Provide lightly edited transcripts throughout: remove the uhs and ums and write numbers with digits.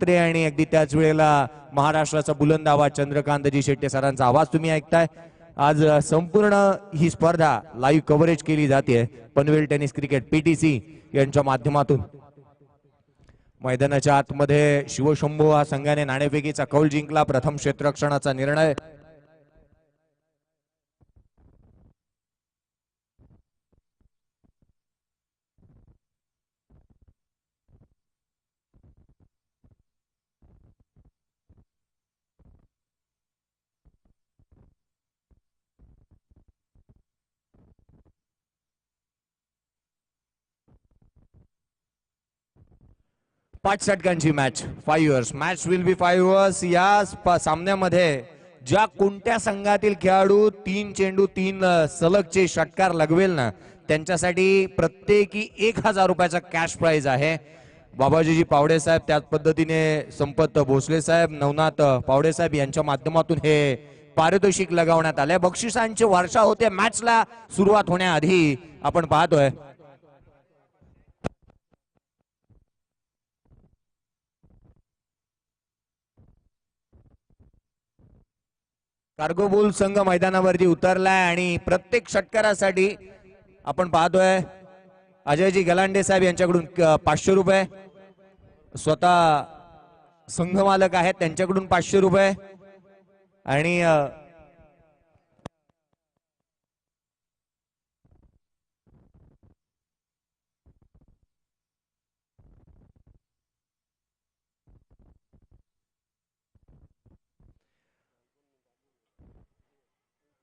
म्हात्रे आणि अगदी त्याच वेळेला महाराष्ट्राचा बुलंद आवाज चंद्रकांतजी शेट्टे सरांचा आवाज तुम्ही ऐकताय। आज संपूर्ण ही स्पर्धा लाईव्ह कव्हरेज केली जाते पनवेल टेनिस क्रिकेट पीटीसी यांच्या माध्यमातून। मैदानाच्या आतमध्ये शिवशंभू हा संघाने नाणेफेकीचा कौल जिंकला। प्रथम क्षेत्ररक्षणाचा निर्णय पाच षटकांची match 5 years match will be 5 years. या सामन्यामध्ये ज्या कोणत्या संघातील खेळाडू 3 चेंडू 3 सलगचे षटकार लगवेल ना त्यांच्यासाठी प्रत्येकी 1000 रुपयाचा कॅश प्राइज आहे। बाबाजीजी पावडे साहेब त्याच पद्धतीने संपत भोसले साहेब नवनाथ पावडे साहेब यांच्या माध्यमातून हे पारितोषिक लगावण्यात आले। बक्षिसांची वर्षा होते। मॅचला सुरुवात होण्याआधी आपण पाहतोय कार्गो बुल संघ मैदानावरती उतरलाय आणि प्रत्येक षटकारासाठी आपण पाहतोय अजयजी गलांडे साहेब यांच्याकडून 500 रुपये, स्वतः संघ मालक आहेत त्यांच्याकडून 500 रुपये आणि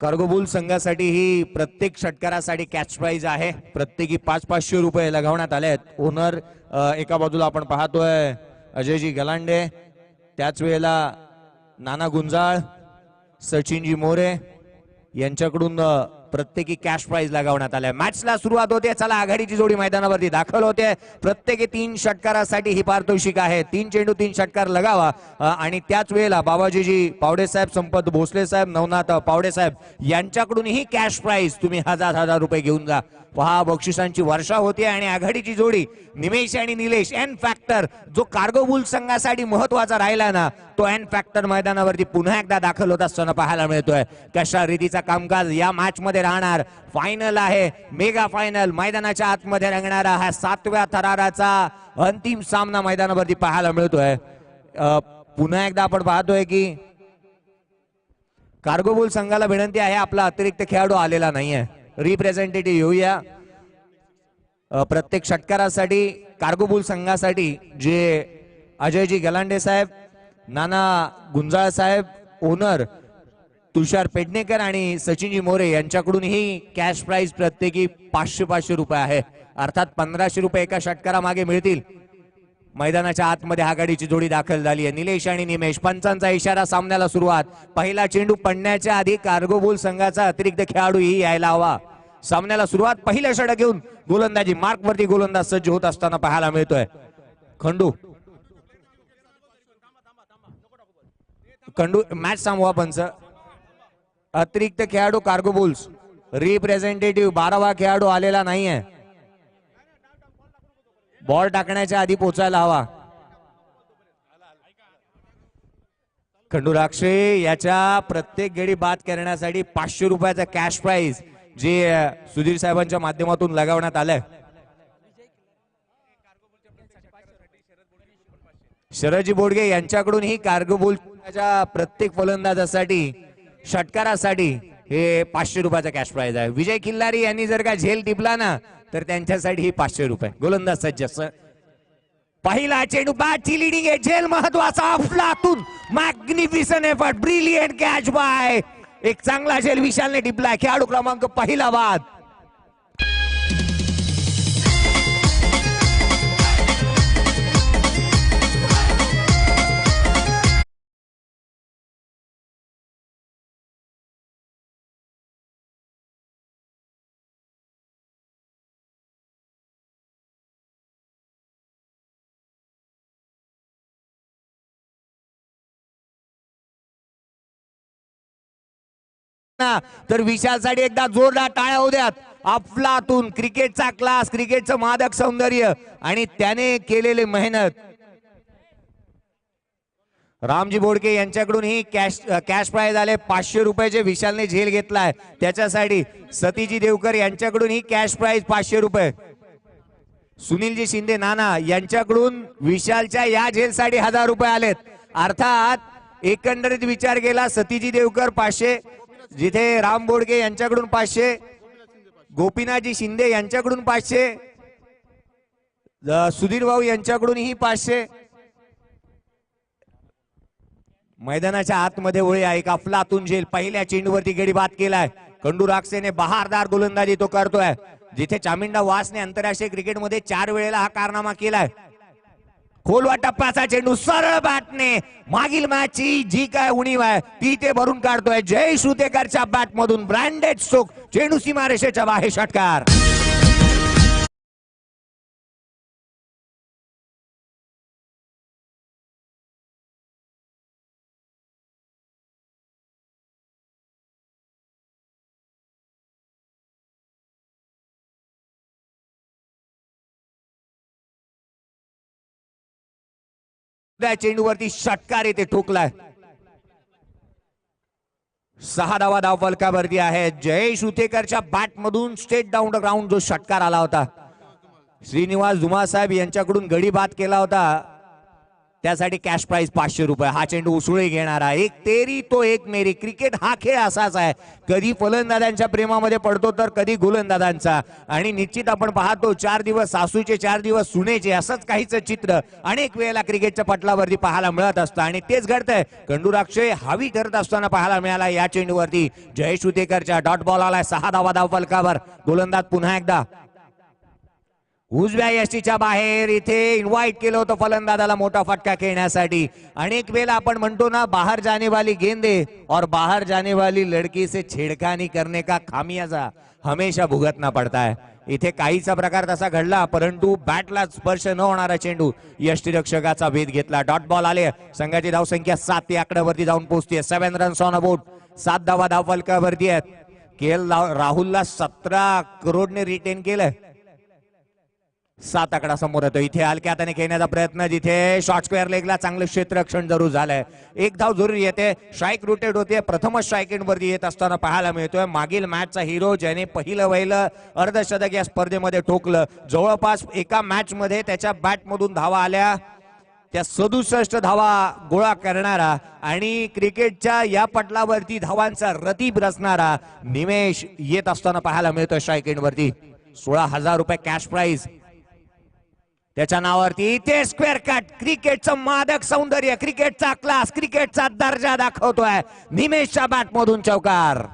कार्गो बुल संघासाठी ही प्रत्येक षटकारासाठी कॅच प्राइज आहे। प्रत्येकी 500 रुपये लगावण्यात आले आहेत। ओनर एका बाजूला आपण पाहतोय अजयजी गलांडे, त्याच वेळेला नाना गुंजाळ, सचिनजी मोरे यांच्याकडून प्रत्येकी कॅश प्राइज लगावण्यात आले। मॅचला सुरुवात होते। चला आघाडीची जोडी मैदानावरती दाखल होते। प्रत्येकी 3 षटकारासाठी ही पारितोषिक आहे। 3 चेंडू 3 षटकार लगावा आणि त्याच वेळेला बाबाजीजी पावडे साहेब, संपत भोसले साहेब, नवनाथ पावडे साहेब यांच्याकडून ही कॅश प्राइज तुम्ही 1000 रुपये घेऊन जा। पहा बक्षिसांची वर्षा होते आणि आघाडीची जोडी निमेश आणि निलेश एन फॅक्टर जो कार्गो बुल संघासाठी महत्वाचा राहिला ना तो एन फॅक्टर मैदानावरती पुन्हा एकदा दाखल होत असताना पाहायला मिळतोय। कशा रीतीचा कामकाज या मॅच मध्ये राहणार। फायनल आहे, मेगा फायनल, मैदानाच्या आतमध्ये रंगणारा हा 7व्या थराराचा अंतिम सामना मैदानावरती पाहायला मिळतोय। पुन्हा एकदा आपण पाहतोय की कार्गो बुल संघाला विनंती आहे आपला अतिरिक्त खेळाडू आलेला नाहीये, रिप्रेझेंटेटिव्ह येऊया। प्रत्येक षटकारासाठी कार्गो बुल संघासाठी जे अजयजी गलांडे साहेब, नाना गुंजाळ साहेब, ओनर तुषार पेडणेकर आणि सचिनजी मोरे यांच्याकडून ही कॅश प्राइज प्रत्येकी 500 रुपये आहे। अर्थात 1500 रुपये एका षटकारामागे मिळतील। मैदानाच्या आतमध्ये आघाडीची जोडी दाखल झाली आहे। निलेश आणि निमेश, पंचांचा इशारा, सामन्याला सुरुवात। पहिला चेंडू पडण्याच्या आधी कार्गो बुल संघाचा अतिरिक्त खेळाडूही यायला हवा। सामन्याला सुरुवात पहिलं षटक घेऊन गोलंदाजी मार्क वरती गोलंदाज सज्ज होत असताना पाहायला मिळतोय। खंडू मॅच थांबवा पंच। अतिरिक्त खेळाडू कार्गो बुल्स, रिप्रेझेंटेटिव्ह 12वा खेळाडू आलेला नाहीये। बॉल टाकण्याच्या आधी पोचायला हवा। खंडू राक्षे याच्या प्रत्येक गडी बाद करण्यासाठी 500 रुपयाचा कॅश प्राइज जे सुधीर साहेबांच्या माध्यमातून लगावण्यात आलंय। शरदजी बोडगे यांच्याकडून ही कार्गो बुलच्या प्रत्येक फलंदाजासाठी षटकारासाठी हे 500 रुपयाचा कॅश प्राइज आहे। विजय किल्लारी यांनी जर का झेल टिपला ना तर त्यांच्यासाठी ही 500 रुपये। गोलंदाज सज्ज। पहिला चेंडू बॅटची लीडिंग आहे, झेल महत्वाचा, अफलातून magnificent effort, brilliant catch by, एक चांगला झेल विशालने टिपला। खेळाडू क्रमांक पहिला बाद। तर विशालसाठी एकदा जोरदार टाळ्या होऊ द्यात। अफलातून क्रिकेटचा क्लास, क्रिकेटचं मादक सौंदर्य आणि त्याने केलेली मेहनत रामजी बोडके यांच्याकडून ही कॅश प्राइज आले 500 रुपयाचे. विशालने झेल घेतलाय त्याच्यासाठी. सतीजी देवकर यांच्याकडून ही कॅश प्राइज 500 रुपये. सुनीलजी शिंदे नाना यांच्याकडून विशालच्या या झेलसाठी 1000 रुपये आलेत. अर्थात एकंदरीत विचार केला सतीजी देवकर 500, जिथे राम बोडके यांच्याकडून 500, गोपीनाथजी शिंदे यांच्याकडून 500, सुधीर भाऊ यांच्याकडून ही 500. मैदानाच्या आतमध्ये वळी एक अफलातून झेल. पहिल्या चेंडूवरती गडी बाद केलाय. खंडू राक्षेने बहारदार गोलंदाजी तो करतोय. जिथे चामिंडा वासने आंतरराष्ट्रीय क्रिकेटमध्ये 4 वेळेला हा कारनामा केलाय. खोलवा टप्प्याचा चेंडू सरळ बॅटने मागील मॅचची जी काय उणीव आहे ती ते भरून काढतोय. जय श्रुतेकरच्या बॅट मधून ब्रँडेड स्ट्रोक. चेंडू सीमारेषेच्या बाहेर. षटकार. त्या चेंडूवरती षटकार येथे ठोकलाय. 6 धावा धाव फलकावरती आहे. जय श्रुतेकरच्या बॅट मधून स्टेट डाऊन द ग्राउंड जो षटकार आला होता. श्रीनिवास धुमा साहेब यांच्याकडून गडी बाद केला होता. त्यासाठी कॅश प्राइज 500 रुपये. हा चेंडू उसळी घेणारा. एक तेरी तो एक मेरी. क्रिकेट हा खेळ असाच आहे. कधी फलंदाजांच्या प्रेमामध्ये पडतो तर कधी गोलंदाजांचा. आणि निश्चित आपण पाहतो 4 दिवस सासूचे 4 दिवस सुनेचे असंच काहीच चित्र अनेक वेळेला क्रिकेटच्या पटलावरती पाहायला मिळत असतं. आणि तेच घडतंय. खंडूराक्षे हवी ठरत असताना पाहायला मिळाला या चेंडूवरती. जय श्रुतेकरच्या डॉट बॉल आलाय. 6 धावा धाव फलकावर. गोलंदाज पुन्हा एकदा उजव्या यष्टीच्या बाहेर. इथे इन्व्हाइट केलं होतं फलंदाजाला मोठा फटका खेळण्यासाठी. अनेक वेळेला आपण म्हणतो ना बाहर जाने वाली गेंदे और बाहर जाने वाली लड़की से छेड़खानी करने का खामियाजा हमेशा भुगतना पड़ता है. इथे काहीचा प्रकार तसा घडला परंतु बॅटला स्पर्श न होणारा चेंडू यष्टीरक्षकाचा वेध घेतला. डॉट बॉल आले. संघाची धावसंख्या 7 या आकड्यावरती जाऊन पोहोचते. 7 रन्स ऑन अ बोर्ड. 7 धावा धाव फलकावरती आहेत. केएल राहुलला 17 करोडने रिटेन केलंय. 7 आकडा समोर येतो. इथे हलक्या हाताने खेळण्याचा प्रयत्न. जिथे शॉर्ट स्क्वेअर लेगला चांगलं क्षेत्ररक्षण जरूर झालंय. एक धाव जरूर येते. स्ट्राईक रोटेट होते. प्रथमच स्ट्राईक एंड वरती येत असताना पाहायला मिळतोय मागील मॅचचा हिरो ज्याने पहिलं अर्धशतक या स्पर्धेमध्ये ठोकलं. जवळपास एका मॅच मध्ये त्याच्या बॅट मधून धावा आल्या त्या 67 धावा गोळा करणारा आणि क्रिकेटच्या या पटलावरती धावांचा रतीब रचणारा निमेश येत असताना पाहायला मिळतोय स्ट्राईक एंड वरती. 16,000 रुपये कॅश प्राइज त्याच्या नावावरती. ते स्क्वेअर कट. क्रिकेटचं मादक सौंदर्य, क्रिकेटचा क्लास, क्रिकेटचा दर्जा दाखवतोय. निमेशच्या बॅट मधून चौकार.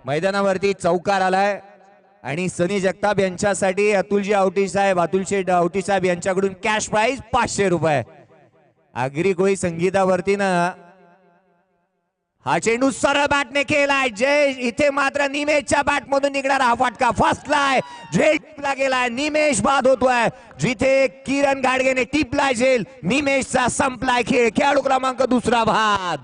मैदानावरती चौकार आलाय आणि सनी जगताप यांच्यासाठी अतुलजी आवटी साहेब यांच्याकडून कॅश प्राइज 500 रुपये. आगरी कोळी संगीतावरती ना हा चेंडू सरळ बॅटने खेळलाय. जय इथे मात्र निमेशच्या बॅट मधून निघणारा हा फटका फसलाय. झेल टिपला गेलाय. निमेश बाद होतोय. जिथे किरण गाडगेने टिपलाय झेल. निमेशचा संपलाय खेळ. खेळाडू क्रमांक 2 बाद.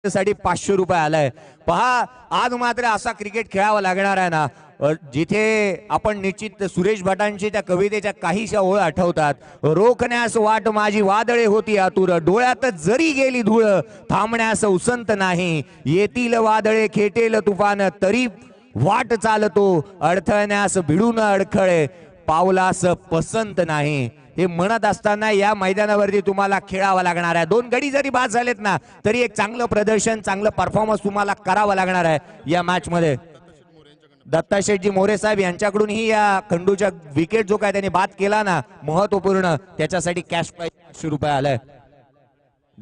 साठी 500 रुपये आलाय. पहा आज मात्र असा क्रिकेट खेळावा लागणार आहे ना जिथे आपण निश्चित सुरेश भटांची त्या कवितेच्या काहीशा ओळ आठवतात. रोखण्यास वाट माझी वादळे होती आतुर. डोळ्यात जरी गेली धूळ थांबण्यास उसंत नाही. येतील वादळे खेटेल तुफान तरी वाट चालतो. अडथळण्यास भिडून अडखळे पावलास पसंत नाही. हे म्हणत असताना या मैदानावरती तुम्हाला खेळावं लागणार आहे. 2 गडी जरी बाद झालेत ना तरी एक चांगलं प्रदर्शन चांगलं परफॉर्मन्स तुम्हाला करावं लागणार आहे या मॅच मध्ये. दत्ता शेठजी मोरे साहेब यांच्याकडूनही या खंडूच्या विकेट जो काय त्यांनी बाद केला ना महत्वपूर्ण त्याच्यासाठी कॅश प्राइज 500 रुपये आलाय.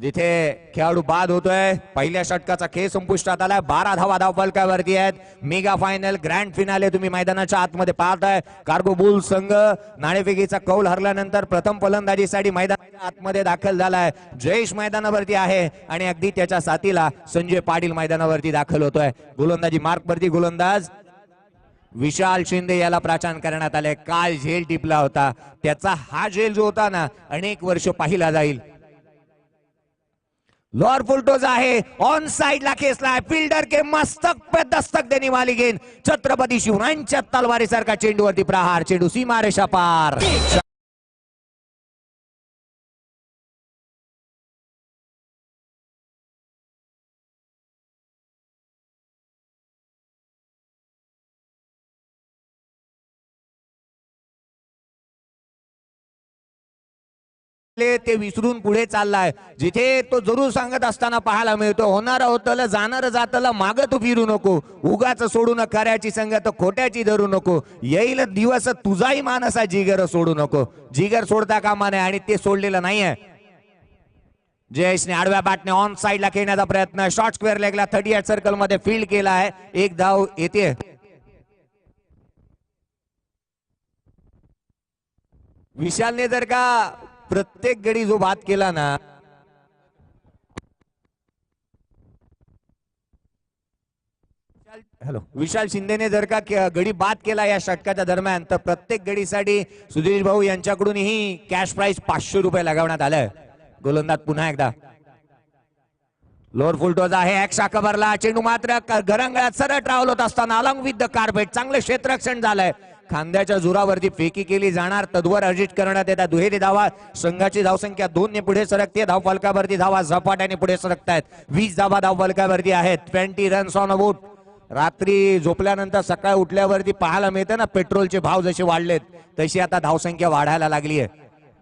जिथे खेळाडू बाद होतोय. पहिल्या षटकाचा खेळ संपुष्टात आलाय. 12 धावा धाव फलकावरती आहेत. मेगा फायनल ग्रँड फिनाले तुम्ही मैदानाच्या आतमध्ये पाहताय. कार्गो बुल संघ नाणेफेकीचा कौल हरल्यानंतर प्रथम फलंदाजीसाठी मैदानाच्या आतमध्ये दाखल झालाय. जयेश मैदानावरती आहे आणि अगदी त्याच्या साथीला संजय पाटील मैदानावरती दाखल होतोय. गोलंदाजी मार्कवरती गोलंदाज विशाल शिंदे याला प्राचान करण्यात आले. काल झेल टिपला होता, त्याचा हा झेल जो होता ना अनेक वर्ष पाहिला जाईल. लोअर फुलटोज आहे. ऑन साइड ला खेचलाय. फिल्डर के मस्तक पे दस्तक देने वाली गेंद. छत्रपती शिवरायांच्या तलवारीसारखा चेंडूवरती प्रहार. चेंडू सीमारेषा पार. ते विसरून पुढे चाललाय. जिथे तो जरूर सांगत असताना पाहायला मिळतो, होणार होतल जाणार जातला माग तू फिरू नको. उगाच सोडून खऱ्याची संगत खोट्याची धरू नको. येईल दिवस तुझाही मानसा जिगर सोडू नको. जिगर सोडता कामा नये आणि ते सोडलेलं नाहीये. जयेशने आडव्या बॅटने ऑन साइडला खेळण्याचा प्रयत्न. शॉर्ट स्क्वेअर लेगला 38 सर्कल मध्ये फील्ड केला आहे. एक धाव येते. विशालने जर का प्रत्येक गडी जो बाद केला ना, विशाल शिंदेने जर का गडी बाद केला या षटकाच्या दरम्यान, तर प्रत्येक गडीसाठी सुधीर भाऊ यांच्याकडूनही कॅश प्राइस 500 रुपये लगावण्यात आलं. गोलंदाज पुन्हा एकदा लोअर फुलटोज आहे. एक शाखा भरला. चेंडू मात्र घरंगळ्यात सरळ ट्रॅव्हल होत असताना अलॉंग विथ द कार्पेट चांगलं क्षेत्ररक्षण झालंय. खांद्याच्या जोरावरती फेकी केली जाणार. तद्वर अर्जित करण्यात येतात. दुहेरी धावा. संघाची धावसंख्या 2 ने पुढे सरकते. धाव फलकावरती धावा झपाट्याने पुढे सरकतायत. 20 धावा धाव फलकावरती आहेत. 20 रन्स ऑन अ बोट. रात्री झोपल्यानंतर सकाळी उठल्यावरती पाहायला मिळतं ना, पेट्रोलचे भाव जसे वाढलेत तशी आता धावसंख्या वाढायला लागली आहे.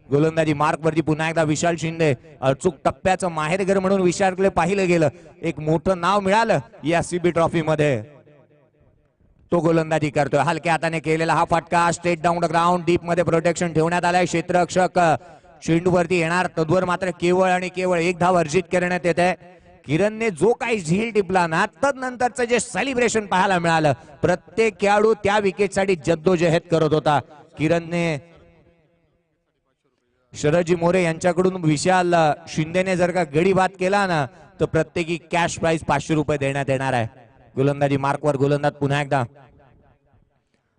गोलंदाजी मार्क वरती पुन्हा एकदा विशाल शिंदे. अचूक टप्प्याचं माहेरघर म्हणून विशालकडे पाहिलं गेलं. एक मोठं नाव मिळालं या सीबी ट्रॉफी मध्ये. तो गोलंदाजी करतोय. हलक्या हाताने केलेला हा फटका. Straight down the ground. Deep मध्ये प्रोटेक्शन ठेवण्यात आलाय. क्षेत्ररक्षक चेंडूवरती येणार. तद्वर मात्र केवळ आणि केवळ एक धाव अर्जित करण्यात येत आहे. किरणने जो काही झील टिपला ना, तदनंतरचं जे सेलिब्रेशन पाहायला मिळालं, प्रत्येक खेळाडू त्या विकेटसाठी जद्दोजहद करत होता. किरणने शरदजी मोरे यांच्याकडून विशाल शिंदेने जर का गडी बाद केला ना, तर प्रत्येकी कॅश प्राइस 500 रुपये देण्यात येणार आहे. गोलंदाजी मार्कवर गोलंदाज पुन्हा एकदा.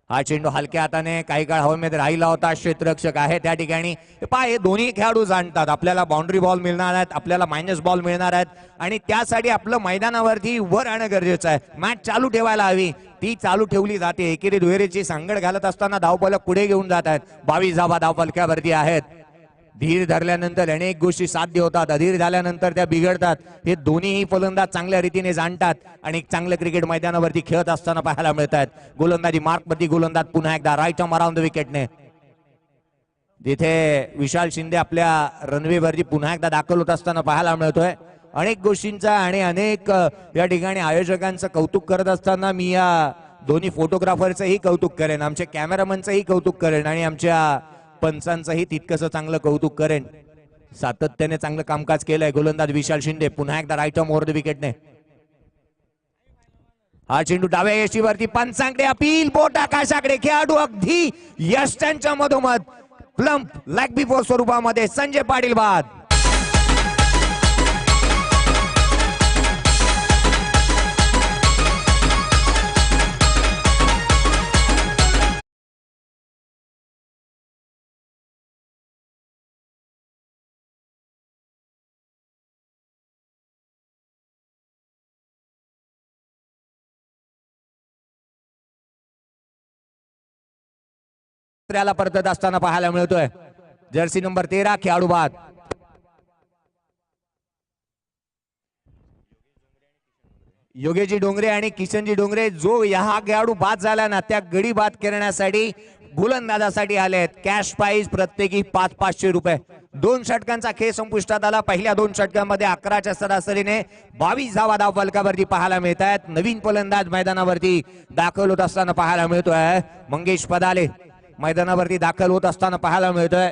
हा चेंडू हलक्या हाताने काही काळ हवेमध्ये राहिला होता. क्षेत्ररक्षक आहे त्या ठिकाणी. हे दोन्ही खेळाडू जाणतात आपल्याला बाउंड्री बॉल मिळणार आहेत, आपल्याला मायनस बॉल मिळणार आहेत आणि त्यासाठी आपलं मैदानावरती वर आणणं गरजेचं आहे. मॅच चालू ठेवायला हवी, ती चालू ठेवली जाते. एकेरी दुहेरीची सांगड घालत असताना धावफलक पुढे घेऊन जात आहेत. 22 धावा धावफलकावरती आहेत. धीर धरल्यानंतर अनेक गोष्टी साध्य होतात, अधीर झाल्यानंतर त्या बिघडतात. हे दोन्हीही फलंदाज चांगल्या रीतीने जाणतात आणि चांगलं क्रिकेट मैदानावरती खेळत असताना पाहायला मिळतात. गोलंदाजी मार्कवरती गोलंदाज पुन्हा एकदा राईट आर्म अराउंड द विकेटने. जिथे विशाल शिंदे आपल्या रनवेवरती पुन्हा एकदा दाखल होत असताना पाहायला मिळतोय. अनेक गोष्टींचा आणि अनेक या ठिकाणी आयोजकांचं कौतुक करत असताना मी या दोन्ही फोटोग्राफरचंही कौतुक करेन, आमच्या कॅमेरामनचंही कौतुक करेन आणि आमच्या पंचांचंही तितकंसं चांगलं कौतुक करेन. सातत्याने चांगलं कामकाज केलंय गोलंदाज विशाल शिंदे. पुन्हा एकदा राईट आर्म ओव्हर द विकेटने. हा चेंडू डाव्या यष्टीवरती. पंचांकडे अपील. बोट आकाशाकडे. खेळाडू अगदी यष्ट्यांच्या मधोमध. प्लम्प लेग बिफोर स्वरूपामध्ये संजय पाटील बाद. परतत असताना पाहायला मिळतोय. जर्सी नंबर 13 खेळाडू बाद. योगेशजी डोंगरे आणि किशनजी डोंगरे जो हा खेळाडू बाद झाला ना, त्या गडी बाद करण्यासाठी गोलंदाजासाठी आलेत. कॅश प्राइस प्रत्येकी 500 रुपये. 2 षटकांचा खेळ संपुष्टात आला. पहिल्या 2 षटकांमध्ये 11च्या सरासरीने 22 धावा धाव फलकावरती पाहायला मिळत आहेत. नवीन फलंदाज मैदानावरती दाखल होत असताना पाहायला मिळतोय. मंगेश पदाले मैदानावरती दाखल होत असताना पाहायला मिळतोय.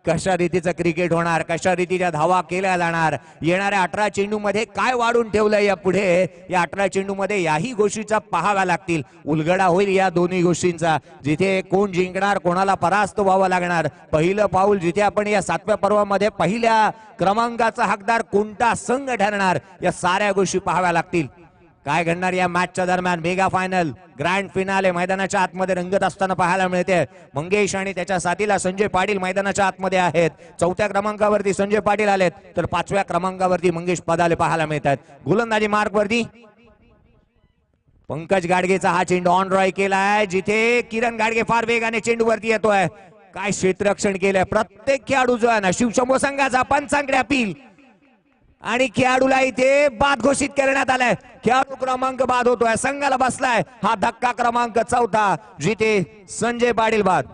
कशा रीतीचं क्रिकेट होणार, कशा रीतीच्या धावा केल्या जाणार, येणाऱ्या 18 चेंडू मध्ये काय वाढून ठेवलंय या पुढे, या 18 चेंडू मध्ये याही गोष्टीचा पाहाव्या लागतील. उलगडा होईल या दोन्ही गोष्टींचा, जिथे कोण जिंकणार, कोणाला परास्त व्हावं लागणार. पहिलं पाऊल जिथे आपण या 7व्या पर्वामध्ये पहिल्या क्रमांकाचा हकदार कोणता संघ ठरणार, या साऱ्या गोष्टी पाहाव्या लागतील. काय घडणार या मॅचच्या दरम्यान. मेगा फायनल ग्रँड फिनाले मैदानाच्या आतमध्ये रंगत असताना पाहायला मिळते. मंगेश आणि त्याच्या साथीला संजय पाटील मैदानाच्या आतमध्ये आहेत. 4थ्या क्रमांकावरती संजय पाटील आलेत, तर 5व्या क्रमांकावरती मंगेश पदाले पाहायला मिळतात. गोलंदाजी मार्क वरती पंकज गाडगेचा हा चेंडू ऑन ड्रॉय केलाय, जिथे किरण गाडगे फार वेगाने चेंडूवरती येतोय. काय क्षेत्ररक्षण केलंय प्रत्येक खेळाडू जो आहे ना. शिवशंभो संघाचा पंचांकडे अपील आणि खेळाडूला इथे बाद घोषित करण्यात आलाय. खेळाडू क्रमांक बाद होतोय, संघाला बसलाय हा धक्का क्रमांक 4, जिथे संजय पाटील बाद.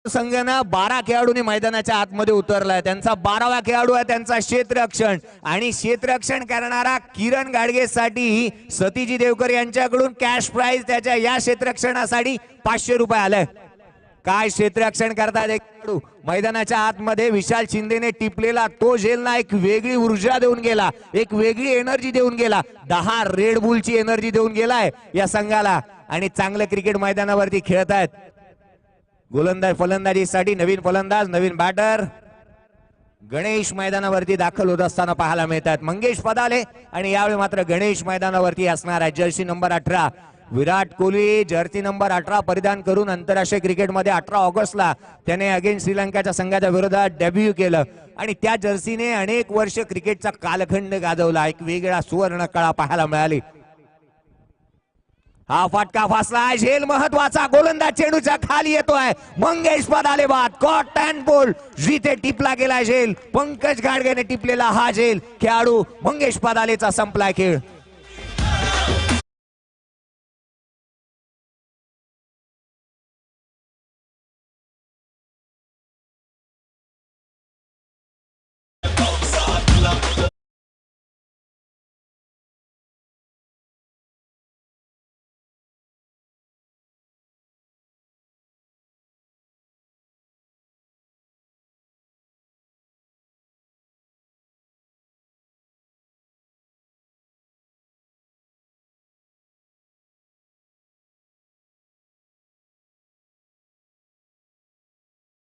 संघानं 12 खेळाडूंनी मैदानाच्या आतमध्ये उतरलाय. त्यांचा 12वा खेळाडू आहे त्यांचा क्षेत्ररक्षण, आणि क्षेत्ररक्षण करणारा किरण गाडगेसाठी सतीजी देवकर यांच्याकडून कॅश प्राइज त्याच्या या क्षेत्ररक्षणासाठी 500 रुपये आलाय. काय क्षेत्ररक्षण करतात एक खेळाडू. मैदानाच्या आतमध्ये विशाल शिंदेने टिपलेला तो झेलना एक वेगळी ऊर्जा देऊन गेला, एक वेगळी एनर्जी देऊन गेला. 10 रेड बुलची एनर्जी देऊन गेलाय या संघाला, आणि चांगलं क्रिकेट मैदानावरती खेळत आहेत. गोलंदाज फलंदाजीसाठी नवीन फलंदाज, नवीन बॅटर गणेश मैदानावरती दाखल होत असताना पाहायला मिळतात. मंगेश पदाले, आणि यावेळी मात्र गणेश मैदानावरती असणार आहे. Jersey number 18 Virat Kohli Jersey number 18 परिधान करून आंतरराष्ट्रीय क्रिकेटमध्ये 18 ऑगस्टला त्याने अगेन्स्ट श्रीलंकाच्या संघाच्या विरोधात डेब्यू केलं, आणि त्या जर्सीने अनेक वर्ष क्रिकेटचा कालखंड गाजवला. एक वेगळा सुवर्ण काळ पाहायला मिळाली. हा फटका फासला, झेल महत्वाचा. गोलंदाज चेंडूच्या खाली येतोय. मंगेश पदाले बाद. कॉट अँड बोल्ड, जिथे टिपला गेला झेल. पंकज गाडगेने टिपलेला हा झेल खेळाडू मंगेश पदालेचा संपलाय खेळ.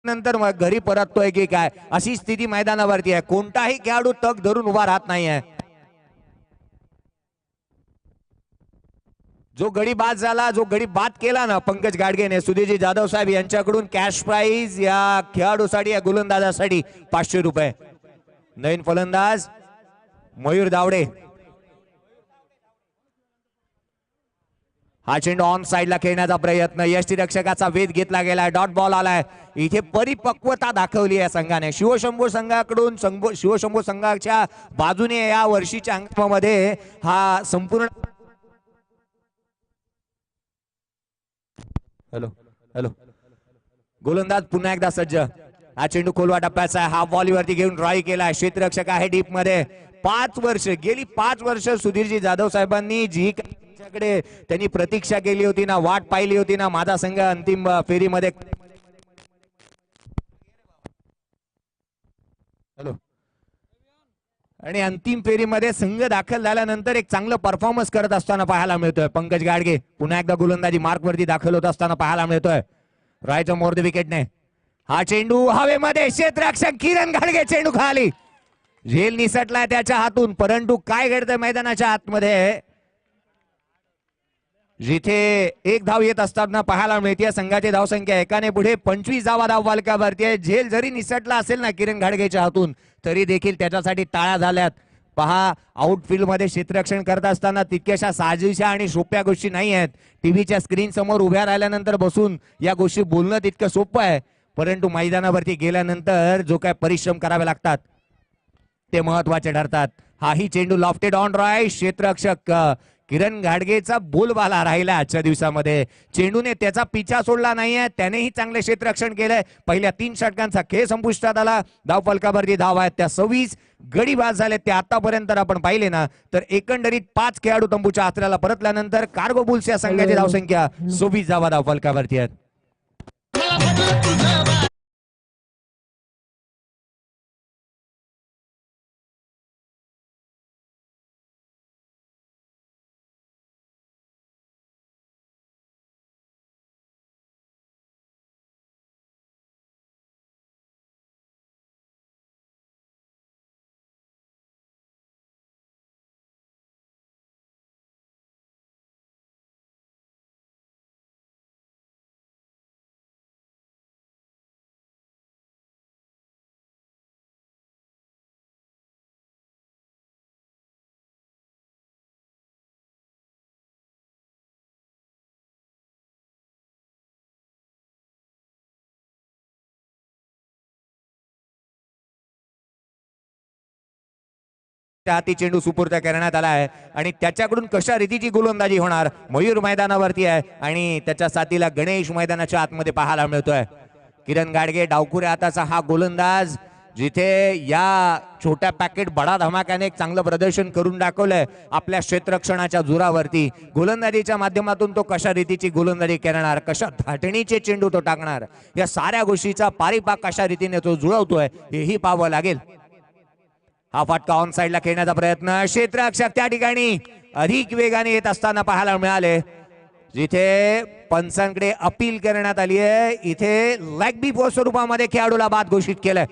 नंतर मग घरी परततोय की काय, अशी स्थिती मैदानावरती आहे. कोणताही खेळाडू तग धरून उभा राहत नाहीये. जो गडी बाद झाला, जो गडी बाद केला ना पंकज गाडगेने, सुधीरजी जाधव साहेब यांच्याकडून कॅश प्राइज या खेळाडूसाठी, या गोलंदाजासाठी 500 रुपये. नवीन फलंदाज मयूर दावडे. हा चेंडू ऑन साइडला खेळण्याचा प्रयत्न, यष्टीरक्षकाचा वेध घेतला गेलाय. डॉट बॉल आलाय. इथे परिपक्वता दाखवली आहे संघाने. शिवशंभो संघाकडून शिवशंभो संघाच्या बाजूने या वर्षीच्या हंगामामध्ये हा संपूर्ण हॅलो गोलंदाज पुन्हा एकदा सज्ज. हा चेंडू खोलवा टप्प्याचा आहे. हा बॉलीवरती घेऊन ड्रॉय केलाय. क्षेत्ररक्षक आहे डीप मध्ये. 5 वर्ष, गेली 5 वर्ष सुधीरजी जाधव साहेबांनी जी कडे त्यांनी प्रतीक्षा केली होती ना, वाट पाहिली होती ना, माझा संघ अंतिम फेरीमध्ये आणि अंतिम फेरीमध्ये संघ दाखल झाल्यानंतर एक चांगलं परफॉर्मन्स करत असताना पाहायला मिळतोय. पंकज गाडगे पुन्हा एकदा गोलंदाजी मार्क वरती दाखल होत असताना पाहायला मिळतोय. रायचं मोर द विकेटने हा चेंडू हवेमध्ये. क्षेत्ररक्षक किरण गाडगे चेंडू खाली. झेल निसटलाय त्याच्या हातून, परंतु काय घडतंय मैदानाच्या आतमध्ये, जिथे एक धाव येत असताना पाहायला मिळते. संघाची धावसंख्या एकाने पुढे 25 धावा धाव बालकावरती आहे. झेल जरी निसटला असेल ना किरण गाडगेच्या हातून, तरी देखील त्याच्यासाठी टाळ्या झाल्यात. पहा, आउटफील्ड मध्ये क्षेत्ररक्षण करत असताना तितक्याशा साजेशा आणि सोप्या गोष्टी नाही आहेत. टीव्हीच्या स्क्रीन समोर उभ्या राहिल्यानंतर बसून या गोष्टी बोलणं तितकं सोपं आहे, परंतु मैदानावरती गेल्यानंतर जो काय परिश्रम करावे लागतात ते महत्वाचे ठरतात. हाही चेंडू लॉफ्टेड ऑन राय. क्षेत्ररक्षक किरण घाडगेचा बोलबाला राहिला आजच्या दिवसामध्ये. चेंडूने त्याचा पिछा सोडला नाहीये, त्यानेही चांगले क्षेत्ररक्षण केलंय. पहिल्या 3 षटकांचा खेळ संपुष्टात आला. धाव फलकावरती धाव आहेत त्या 26. गडी बाद झाले ते आतापर्यंत आपण पाहिले ना तर एकंदरीत 5 खेळाडू तंबूच्या आसऱ्याला परतल्यानंतर कार्गो बुल्स या संघाची धावसंख्या 26 धावा धाव फलकावरती आहेत. हाती चेंडू सुपूर्द करण्यात आला आहे आणि त्याच्याकडून कशा रीतीची गोलंदाजी होणार. मयूर मैदानावरती आहे आणि त्याच्या साथीला गणेश मैदानाच्या आतमध्ये पाहायला मिळतोय. किरण गाडगे डावखुऱ्या हाताचा हा गोलंदाज, जिथे या छोट्या पॅकेट बडा धमाक्याने एक चांगलं प्रदर्शन करून दाखवलंय आपल्या क्षेत्ररक्षणाच्या जोरावरती. गोलंदाजीच्या माध्यमातून तो कशा रीतीची गोलंदाजी करणार, कशा धाटणीचे चेंडू तो टाकणार, या साऱ्या गोष्टीचा पारिपाक कशा रीतीने तो जुळवतोय हेही पाहावं लागेल. हा फटका ऑन साइडला खेळण्याचा प्रयत्न. क्षेत्ररक्षक त्या ठिकाणी अधिक वेगाने येत असताना पाहायला मिळाले, जिथे पंचांकडे अपील करण्यात आली आहे. इथे लेग बिफोर स्वरूपामध्ये खेळाडूला बाद घोषित केलंय.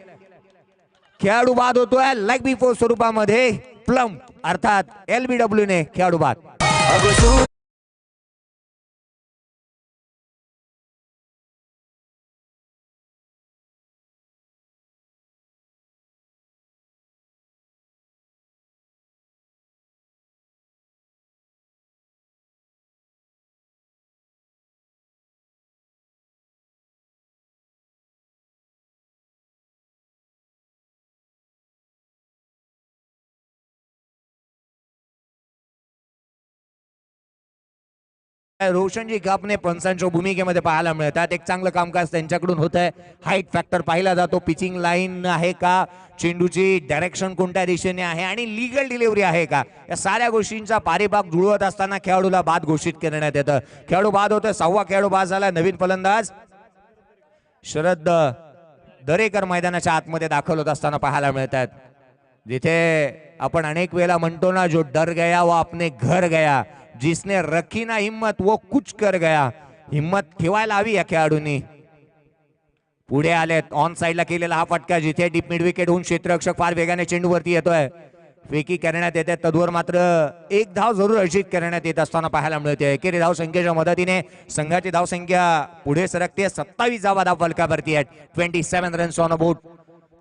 खेळाडू बाद होतोय लेग बिफोर स्वरूपामध्ये. प्लम अर्थात LBW ने खेळाडू बाद. रोशनजी कापणे पंचांच्या भूमिकेमध्ये पाहायला मिळतात. एक चांगलं कामकाज त्यांच्याकडून होत आहे. हाईट फॅक्टर पाहिला जातो. पिचिंग लाईन आहे का, चेंडूची डायरेक्शन कोणत्या दिशेने आहे आणि लीगल डिलिव्हरी आहे का, या साऱ्या गोष्टींचा पारिभाग जुळवत असताना खेळाडूला बाद घोषित करण्यात येतं. खेळाडू बाद होतोय. 6वा खेळाडू बाद झाला. नवीन फलंदाज शरद दरेकर मैदानाच्या आतमध्ये दाखल होत असताना पाहायला मिळतात. जिथे आपण अनेक वेळा म्हणतो ना, जो डर गया वो अपने घर गया, जिसने रखी ना हिम्मत वो कुछ कर गया. हिम्मत ठेवायला हवी या खेळाडूंनी. पुढे आलेत. ऑन साइडला केलेला हा फटका, जिथे डीप मिड विकेट होऊन क्षेत्ररक्षक फार वेगाने चेंडूवरती येतोय. फेकी करण्यात येते. तद्वर मात्र एक धाव जरूर अर्जित करण्यात येत असताना पाहायला मिळते. एकेरी धाव संख्येच्या मदतीने संघाची धावसंख्या पुढे सरकते. 27 धावा धाव फलकावरती आहेत. 27 रन्स ऑन अ बोर्ड.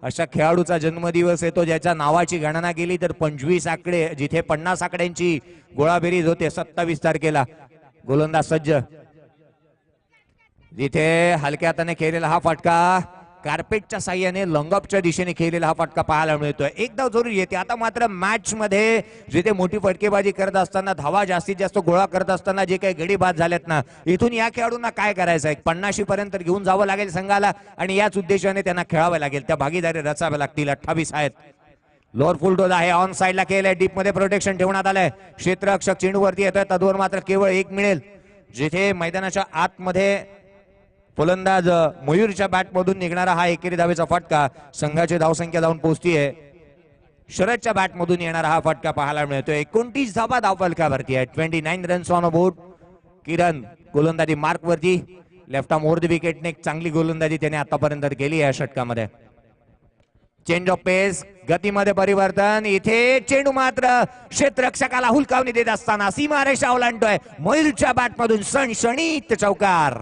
अशा खेळाडूचा जन्मदिवस येतो ज्याच्या नावाची गणना केली तर 25 आकडे, जिथे 50 आकड्यांची गोळाबेरीज होते 27 तारखेला. गोलंदाज सज्ज, जिथे हलक्या हाताने खेळलेला हा फटका, कार्पेटच्या साह्याने लॉंगअपच्या दिशेने खेळलेला हा फटका पाहायला मिळतोय. एक धाव जरूर येते. आता मात्र मॅच मध्ये जिथे मोठी फटकेबाजी करत असताना, धावा जास्तीत जास्त गोळा करत असताना जे काही गडी बाद झालेत ना, इथून या खेळाडूंना काय करायचं आहे, 50 पर्यंत घेऊन जावं लागेल संघाला आणि याच उद्देशाने त्यांना खेळावं लागेल. त्या भागीदारी रचाव्या लागतील. 28 आहेत. लोअर फुल टोज आहे. ऑन साइडला केलंय. डीप मध्ये प्रोटेक्शन ठेवण्यात आलंय. क्षेत्ररक्षक चेंडूवरती येतोय. तद्वर मात्र केवळ 1 मिळेल. जिथे मैदानाच्या आतमध्ये फलंदाज मयूरच्या बॅटमधून निघणारा हा एकेरी धावेचा फटका, संघाची धावसंख्या जाऊन पोहोचतीये. शरदच्या बॅटमधून येणारा हा फटका पाहायला मिळतोय. 29 धावा धाव फलकावरती आहे. 29 रन्स ऑन अ बोर्ड. किरण गोलंदाजी मार्क वरती. लेफ्ट आर्म ओव्हर द विकेटने एक चांगली गोलंदाजी त्याने आतापर्यंत केली आहे षटकामध्ये. चेंज ऑफ पेस, गतीमध्ये परिवर्तन. इथे चेंडू मात्र क्षेत्ररक्षकाला हुलकावणी देत असताना सीमारेषा ओलांडतोय. मयूरच्या बॅटमधून सणसणीत चौकार.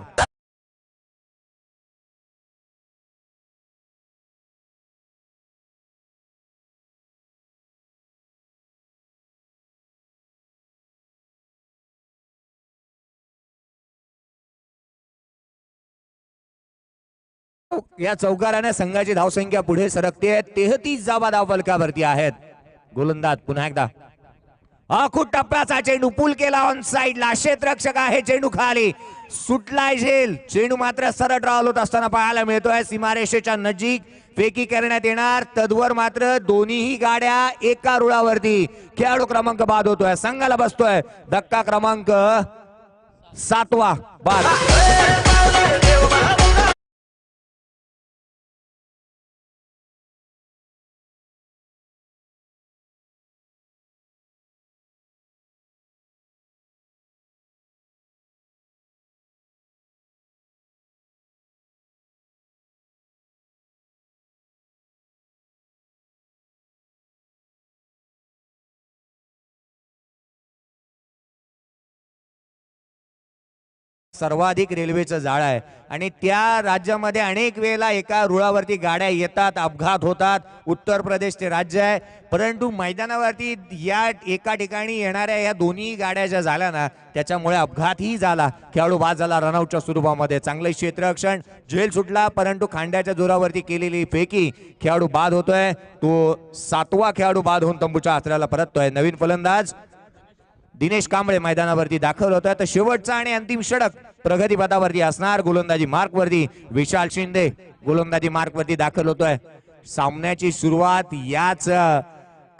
या चौकाराने संघाची धावसंख्या पुढे सरकते. 33 धावा धाव फलकावरती आहेत. गोलंदाज पुन्हा एकदा खूप टप्प्याचा चेंडू पूल केला ऑन साइडला, क्षेत्ररक्षक आहे, चेंडू खाली सुटलाय झेल. चेंडू मात्र सरळ रावल होत असताना पाहायला मिळतोय सीमारेषेच्या नजीक. फेकी करण्यात येणार, तद्वर मात्र दोन्हीही गाड्या एका रुळावरती. खेळाडू क्रमांक बाद होतोय, संघाला बसतोय धक्का क्रमांक 7वा बाद. सर्वाधिक रेल्वेचं जाळं आहे आणि त्या राज्यामध्ये अनेक वेळेला एका रुळावरती गाड्या येतात, अपघात होतात. उत्तर प्रदेशचे राज्य आहे, परंतु मैदानावरती या एका ठिकाणी येणाऱ्या या दोन्ही गाड्या ज्या झाल्या ना त्याच्यामुळे अपघातही झाला. खेळाडू बाद झाला रनआउटच्या स्वरूपामध्ये. चांगलं क्षेत्ररक्षण, झेल सुटला, परंतु खांद्याच्या जोरावरती केलेली फेकी खेळाडू बाद होतोय. तो 7वा खेळाडू बाद होऊन तंबूच्या आसऱ्याला परततोय. नवीन फलंदाज दिनेश कांबळे मैदानावरती दाखल होतोय. तर शेवटचा आणि अंतिम षटक प्रगतीपथावरती असणार. गोलंदाजी मार्क वरती विशाल शिंदे गोलंदाजी मार्क वरती दाखल होतोय. सामन्याची सुरुवात याच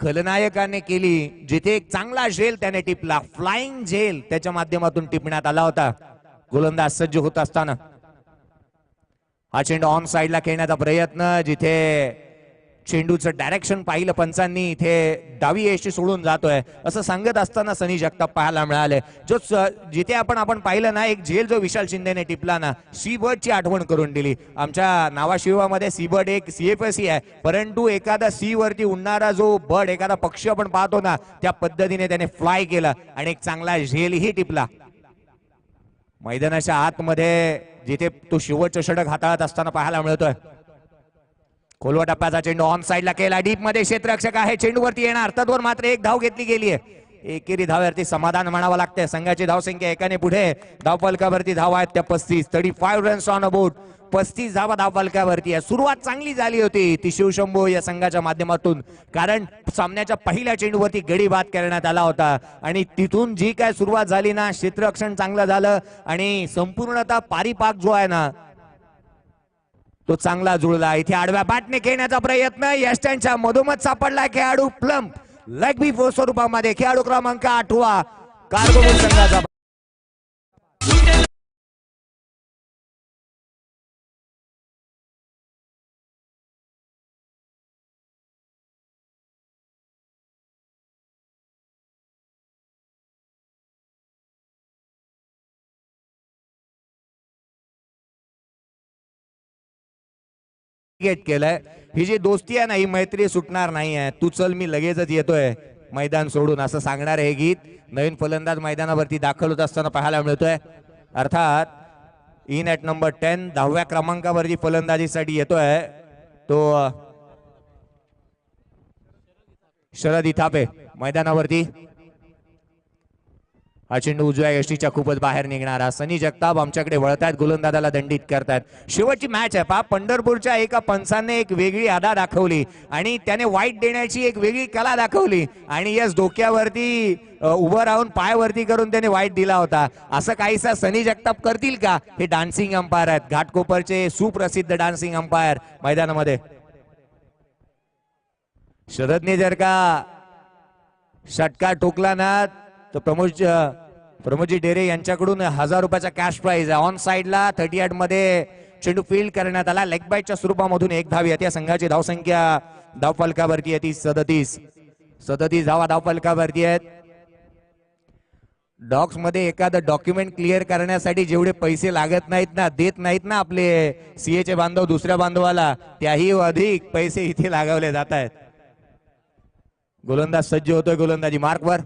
खलनायकाने केली जिथे एक चांगला झेल त्याने टिपला. फ्लाइंग झेल त्याच्या माध्यमातून टिपण्यात आला होता. गोलंदाज सज्ज होत असताना हा चेंडू ऑन साइडला खेळण्याचा प्रयत्न, जिथे चेंडूचं डायरेक्शन पाहिलं पंचांनी, इथे डावी यष्टी सोडून जातोय असं सांगत असताना सनी जगताप पाहायला मिळाले. जो जिथे आपण पाहिलं ना एक झेल जो विशाल शिंदेने टिपला ना, सी बर्डची आठवण करून दिली. आमच्या नावाशिवामध्ये सी बर्ड एक CFSC आहे, परंतु एखादा सी वरती उडणारा जो बर्ड, एखादा पक्षी आपण पाहतो ना त्या पद्धतीने त्याने फ्लाय केला आणि एक चांगला झेलही टिपला. मैदानाच्या आतमध्ये जिथे तो शेवटचं षटक हाताळत असताना पाहायला मिळतोय. खोलवा टप्प्याचा चेंडू ऑन साइडला केला, डीप मध्ये क्षेत्ररक्षक आहे, चेंडू वरती येणार, तद्वर मात्र एक धाव घेतली गेली आहे. एकेरी धाव्यावरती समाधान म्हणावं लागतंय. संघाची धावसंख्या एकाने पुढे. धावफलकावरती धाव आहेत त्या 35 रन्स ऑन अ बोर्ड. 35 धावा धावफलकावरती आहे. सुरुवात चांगली झाली होती ती शिवशंभू या संघाच्या माध्यमातून, कारण सामन्याच्या पहिल्या चेंडूवरती गडी बाद करण्यात आला होता आणि तिथून जी काय सुरुवात झाली ना, क्षेत्ररक्षण चांगलं झालं आणि संपूर्णतः पारिपाक जो आहे ना तो चांगला जुळला. इथे आडव्या बॅटने खेळण्याचा प्रयत्न, यष्टांच्या मधोमध सापडला खेळाडू. प्लम्प लेग बी फोर स्वरूपामध्ये खेळाडू क्रमांक 8वा कार्गो संघाचा. केलंय. ही जी दोस्ती आहे ना, ही मैत्री सुटणार नाही आहे. तू चल मी लगेचच येतोय मैदान सोडून असं सांगणार हे गीत नवीन फलंदाज मैदानावरती दाखल होत असताना पाहायला मिळतोय. अर्थात इन ॲट नंबर 10 10व्या क्रमांकावरती फलंदाजीसाठी येतोय तो शरद इथापे मैदानावरती. हा चेंडू उजव्या यष्टीच्या खूपच बाहेर निघणारा. सनी जगताप आमच्याकडे वळतायत, गोलंदाजाला दंडित करतायत. शेवटची मॅच आहे पहा. पंढरपूरच्या एका पंचाने एक वेगळी अदा दाखवली आणि त्याने वाईट देण्याची एक वेगळी कला दाखवली आणि यस डोक्यावरती उभं राहून पायावरती करून त्याने वाईट दिला होता. असं काहीसा सनी जगताप करतील का? हे डान्सिंग अंपायर आहेत, घाटकोपरचे सुप्रसिद्ध डान्सिंग अंपायर मैदानामध्ये. शरदने जर का षटकार ठोकला ना तर प्रमोदजी डेरे यांच्याकडून 1000 रुपयाचा कॅश प्राइज आहे. ऑन साइडला 38 मध्ये चेंडू फील्ड करण्यात आला. लेग बाईटच्या स्वरूपामधून एक धाव येते. संघाची धावसंख्या धावफलकावरती आहे ती 37 धावा धावफलकावरती आहेत. डॉक्स मध्ये एखादं डॉक्युमेंट क्लिअर करण्यासाठी जेवढे पैसे लागत नाहीत ना, देत नाहीत ना आपले सीएचे बांधव दुसऱ्या बांधवाला, त्याही अधिक पैसे इथे लागवले जात आहेत. गोलंदाज सज्ज होतोय गोलंदाजी मार्कवर.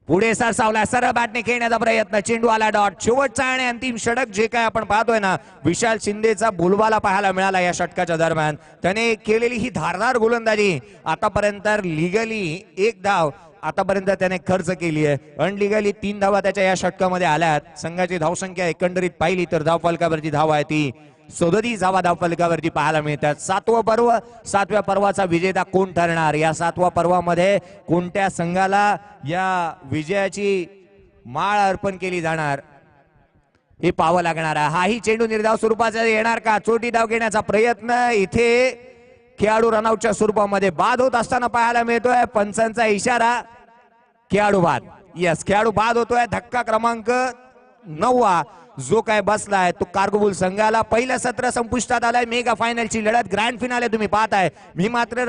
पुढे सरसावला, सरळ बॅटने खेळण्याचा प्रयत्न, चेंडू आला डॉट. शेवटचा आणि अंतिम षटक जे काय आपण पाहतोय ना, विशाल शिंदेचा बोलबाला पाहायला मिळाला या षटकाच्या दरम्यान. त्याने केलेली ही धारदार गोलंदाजी, आतापर्यंत लिगली 1 धाव आतापर्यंत त्याने खर्च केली आहे. अनलिगली 3 धावा त्याच्या या षटकामध्ये आल्यात. संघाची धावसंख्या एकंदरीत पाहिली तर धावफलकावरती धाव आहे ती 37 धावा धावफलकावरती पाहायला मिळतात. 7वं पर्व, 7व्या पर्वाचा विजेता कोण ठरणार? या 7व्या पर्वामध्ये कोणत्या संघाला या विजयाची माळ अर्पण केली जाणार हे पाहावं लागणार आहे. हाही चेंडू निर्धाव स्वरूपाचा येणार का? चोटी धाव घेण्याचा प्रयत्न इथे खेळाडू रनआउटच्या स्वरूपामध्ये बाद होत असताना पाहायला मिळतोय. पंचांचा इशारा, खेळाडू बाद. यस, खेळाडू बाद होतोय. धक्का क्रमांक 9 जो काय बसलाय तो कार्गोबुल संघाला. पहिलं सत्र संपुष्टात आलंय. मेगा फायनलची लढत, ग्रँड फिनाले तुम्ही पाहताय. मी मात्र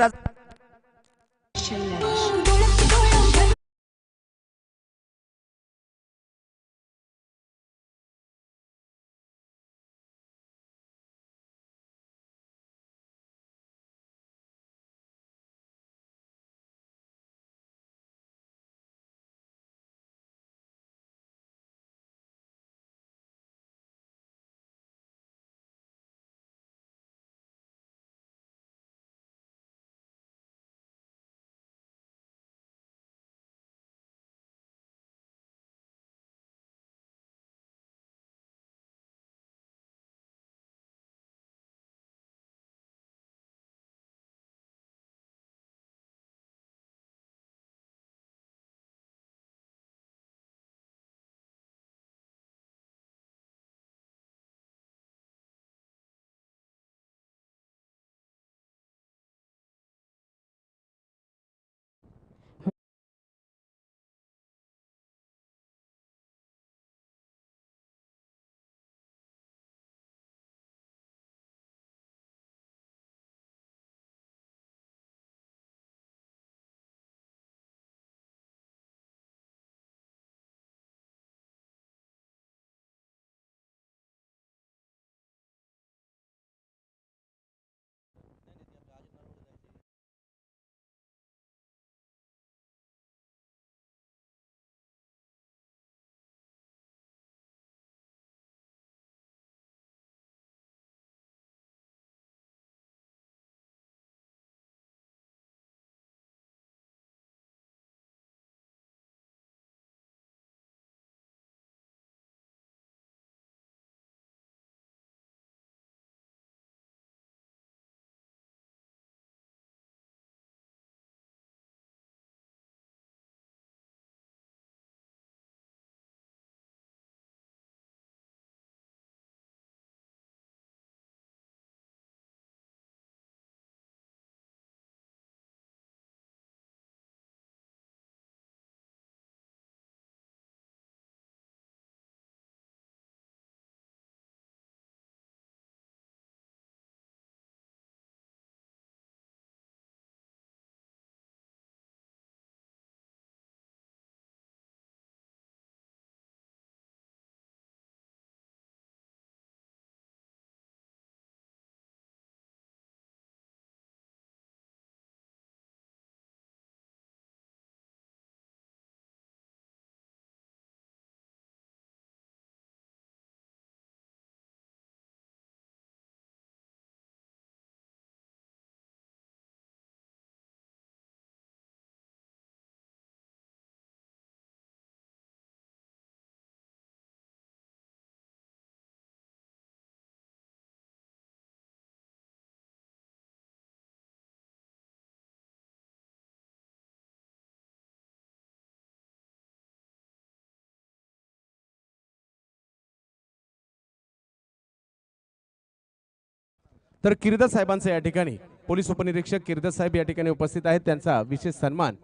तर किर्दत साहेबांचं या ठिकाणी पोलीस उपनिरीक्षक किर्दत साहेब या ठिकाणी उपस्थित आहेत. त्यांचा विशेष सन्मान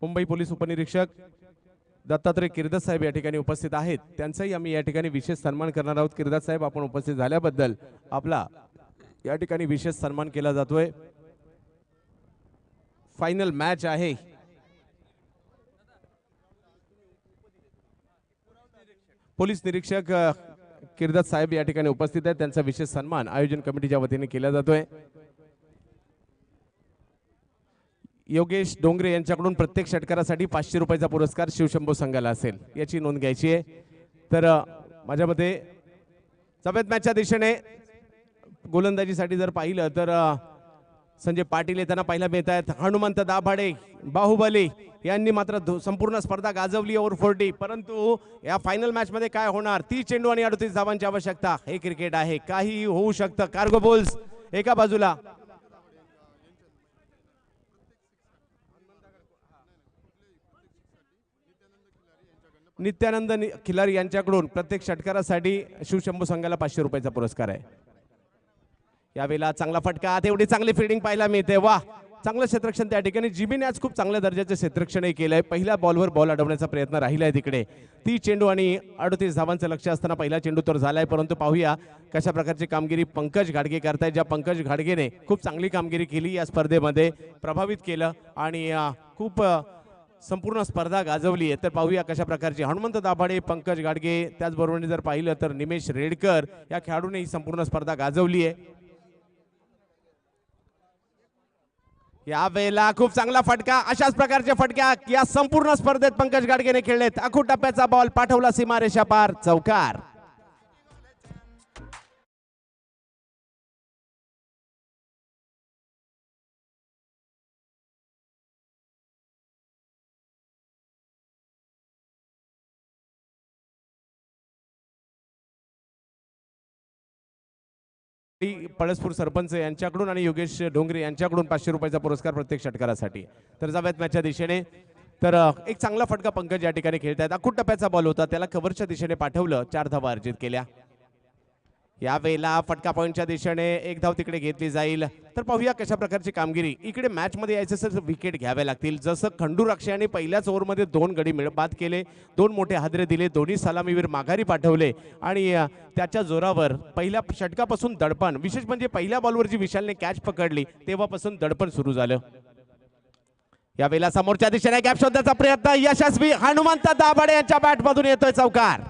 मुंबई पोलीस उपनिरीक्षक दत्तात्रय किर्दत साहेब या ठिकाणी उपस्थित आहेत. त्यांचाही आम्ही या ठिकाणी विशेष सन्मान करणार आहोत. किर्दत साहेब, आपण उपस्थित झाल्याबद्दल आपला या ठिकाणी विशेष सन्मान केला जातोय. फायनल मॅच आहे. पोलीस निरीक्षक किर्दत साहेब या ठिकाणी उपस्थित आहेत. त्यांचा विशेष सन्मान आयोजन कमिटीच्या वतीने केला जातोय. योगेश डोंगरे यांच्याकडून प्रत्येक षटकारासाठी 500 रुपयाचा पुरस्कार शिवशंभू संघाला असेल, याची नोंद घ्यायची आहे. तर माझ्या मते सफेद मॅचच्या दिशेने गोलंदाजीसाठी जर पाहिलं तर संजय पाटील येताना पाहायला मिळत आहेत. हनुमंत दाभाडे बाहुबली यांनी मात्र संपूर्ण स्पर्धा गाजवली ओव्हर 40. परंतु या फायनल मॅच मध्ये काय होणार? 30 चेंडू आणि 38 धावांची आवश्यकता. हे क्रिकेट आहे, काही होऊ शकतं. कार्गो बुल्स एका बाजूला, नित्यानंद खिलारी यांच्याकडून प्रत्येक षटकारासाठी शिवशंभू संघाला 500 रुपयाचा पुरस्कार आहे. यावेळेला चांगला फटका, तेवढी चांगली फिल्डिंग पाहायला मिळते. वा, चांगलं क्षेत्ररक्षण त्या ठिकाणी. जिबीने आज खूप चांगल्या दर्जाचे क्षेत्ररक्षणही केलंय. पहिल्या बॉलवर बॉल अडवण्याचा प्रयत्न राहिलाय तिकडे. 30 चेंडू आणि 38 धावांचं लक्ष असताना पहिला चेंडू तर झालाय. परंतु पाहूया कशा प्रकारची कामगिरी पंकज घाडगे करतायत. ज्या पंकज घाडगेने खूप चांगली कामगिरी केली या स्पर्धेमध्ये, प्रभावित केलं आणि खूप संपूर्ण स्पर्धा गाजवली आहे. तर पाहूया कशा प्रकारची. हनुमंत दाभाडे, पंकज घाडगे, त्याचबरोबर जर पाहिलं तर निमेश रेडकर या खेळाडूने ही संपूर्ण स्पर्धा गाजवली आहे. यावेळेला खूप चांगला फटका. अशाच प्रकारचे फटक्या या संपूर्ण स्पर्धेत पंकज घाडगेने खेळलेत. आखूड टप्प्याचा बॉल पाठवला सीमारेषा पार, चौकार. पळसपूर सरपंच यांच्याकडून आणि योगेश डोंगरे यांच्याकडून 500 रुपयाचा पुरस्कार प्रत्येक षटकारासाठी. तर जाऊयात मॅचच्या दिशेने. तर एक चांगला फटका पंकज या ठिकाणी खेळतायत. आखूड टप्प्याचा बॉल होता, त्याला कव्हरच्या दिशेने पाठवलं, 4 धावा अर्जित केल्या. यावेळेला फटका पॉईंटच्या दिशेने 1 धाव तिकडे घेतली जाईल. तर पाहूया कशा प्रकारची कामगिरी. इकडे मॅच मध्ये यायचं असेल तर विकेट घ्यावे लागतील. जसं खंडू रक्षाने पहिल्याच ओव्हरमध्ये 2 गडी बाद केले, 2 मोठे हादरे दिले, दोन्ही सलामीवीर माघारी पाठवले आणि त्याच्या जोरावर पहिल्या षटकापासून दडपण, विशेष म्हणजे पहिल्या बॉलवर जी विशालने कॅच पकडली तेव्हापासून दडपण सुरू झालं. यावेळेला समोरच्या दिशेने गॅप शोधण्याचा प्रयत्न यशस्वी. हनुमंत दाभाडे यांच्या बॅटमधून येतोय चौकार.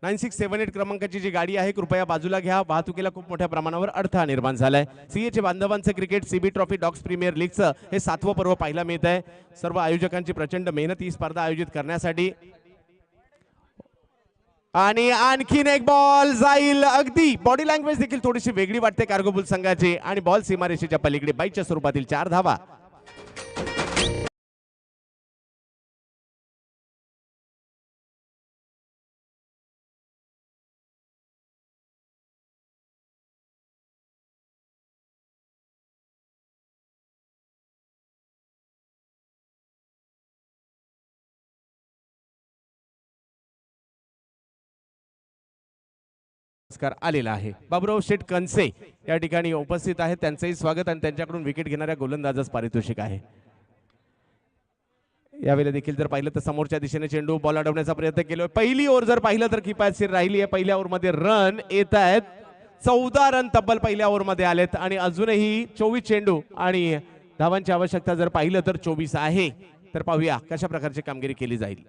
नाईन 9678 क्रमांकाची जी गाडी आहे कृपया बाजूला घ्या. वाहतुकीला खूप मोठ्या प्रमाणावर अडथळा निर्माण झालाय. सीएचे बांधवांचं cricket CB trophy dogs premier लीगचं हे 7वं पर्व पाहायला मिळत आहे. सर्व आयोजकांची प्रचंड मेहनत ही स्पर्धा आयोजित करण्यासाठी. आणि आणखीन एक बॉल जाईल. अगदी बॉडी लँग्वेज देखील थोडीशी वेगळी वाटते कार्गो बुल्स संघाची आणि बॉल सीमारेषेच्या पलीकडे बाईच्या स्वरूपातील 4 धावा. आलेला आहे. बाबुराव शेठ कनसे या ठिकाणी उपस्थित आहेत, त्यांचंही स्वागत आणि त्यांच्याकडून विकेट घेणाऱ्या गोलंदाजास पारितोषिक आहे. यावेळेला देखील जर पाहिलं तर समोरच्या दिशेने चेंडू बॉल अडवण्याचा प्रयत्न केला. पहिली ओव्हर जर पाहिलं तर किफायतशीर राहिली आहे. पहिल्या ओव्हरमध्ये रन येत आहेत, 14 रन तब्बल पहिल्या ओव्हरमध्ये आलेत आणि अजूनही 24 चेंडू आणि धावांची आवश्यकता जर पाहिलं तर 24 आहे. तर पाहूया कशा प्रकारची कामगिरी केली जाईल.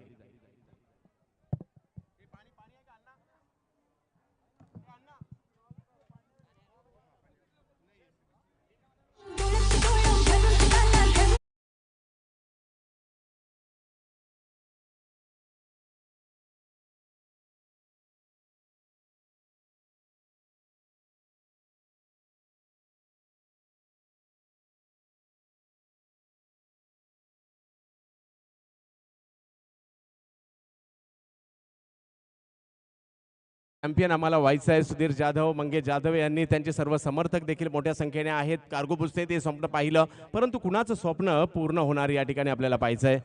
चॅम्पियन आम्हाला व्हायचं आहे. सुधीर जाधव, मंगेश जाधव यांनी त्यांचे सर्व समर्थक देखील मोठ्या संख्येने आहेत. कार्गो बुल्सने ते स्वप्न पाहिलं, परंतु कुणाचं स्वप्न पूर्ण होणार या ठिकाणी आपल्याला पाहायचंय.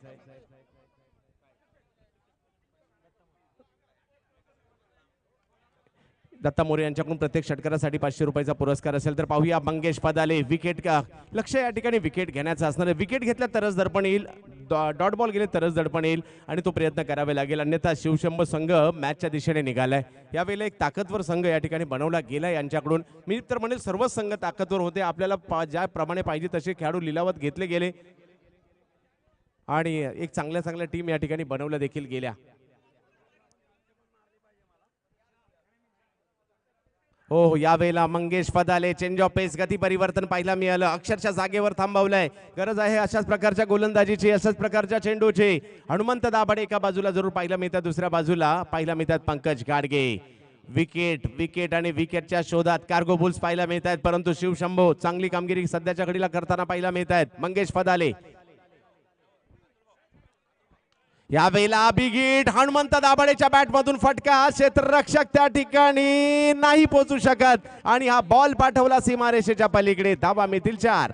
दत्ता मोरे यांच्याकडून प्रत्येक षटकारासाठी 500 रुपयाचा पुरस्कार असेल. तर पाहूया मंगेश पदाले विकेट का लक्ष या ठिकाणी विकेट घेण्याचं असणार आहे. विकेट घेतल्या तरच दर्पण येईल. डॉट बॉल गेले तरच दडपण येईल आणि तो प्रयत्न करावे लागेल, अन्यथा शिवशंभो संघ मॅचच्या दिशेने निघालाय. यावेळेला एक ताकदवर संघ या ठिकाणी बनवला गेला यांच्याकडून. मी तर म्हणेल सर्वच संघ ताकदवर होते, आपल्याला ज्याप्रमाणे पाहिजे तसे खेळाडू लिलावत घेतले गेले आणि एक चांगल्या टीम या ठिकाणी बनवल्या देखील गेल्या. हो, यावेळेला मंगेश पदाले चेंज ऑफ पेस, गती परिवर्तन पाहायला मिळालं. अक्षरशः जागेवर थांबवलंय. गरज आहे अशाच प्रकारच्या गोलंदाजीची, अशाच प्रकारच्या चेंडूची. हनुमंत दाभाडे एका बाजूला जरूर पाहायला मिळतात, दुसऱ्या बाजूला पाहायला मिळतात पंकज गाडगे. विकेट आणि विकेटच्या शोधात कार्गो बुल्स पाहायला मिळत आहेत, परंतु शिवशंभो चांगली कामगिरी सध्याच्या घडीला करताना पाहायला मिळत आहेत. मंगेश पदाले यावेळेला बिगिट, हनुमंत दाभाडेच्या बॅट मधून फटका, क्षेत्ररक्षक त्या ठिकाणी नाही पोहोचू शकत आणि हा बॉल पाठवला सीमारेषेच्या पलीकडे. धावा मिळतील 4.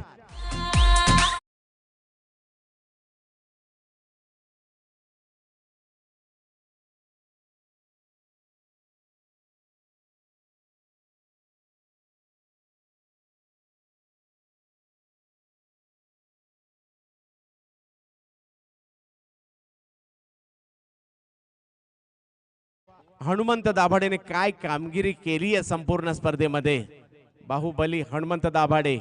हनुमंत दाभाडेने काय कामगिरी केली आहे संपूर्ण स्पर्धेमध्ये. बाहुबली हनुमंत दाभाडे.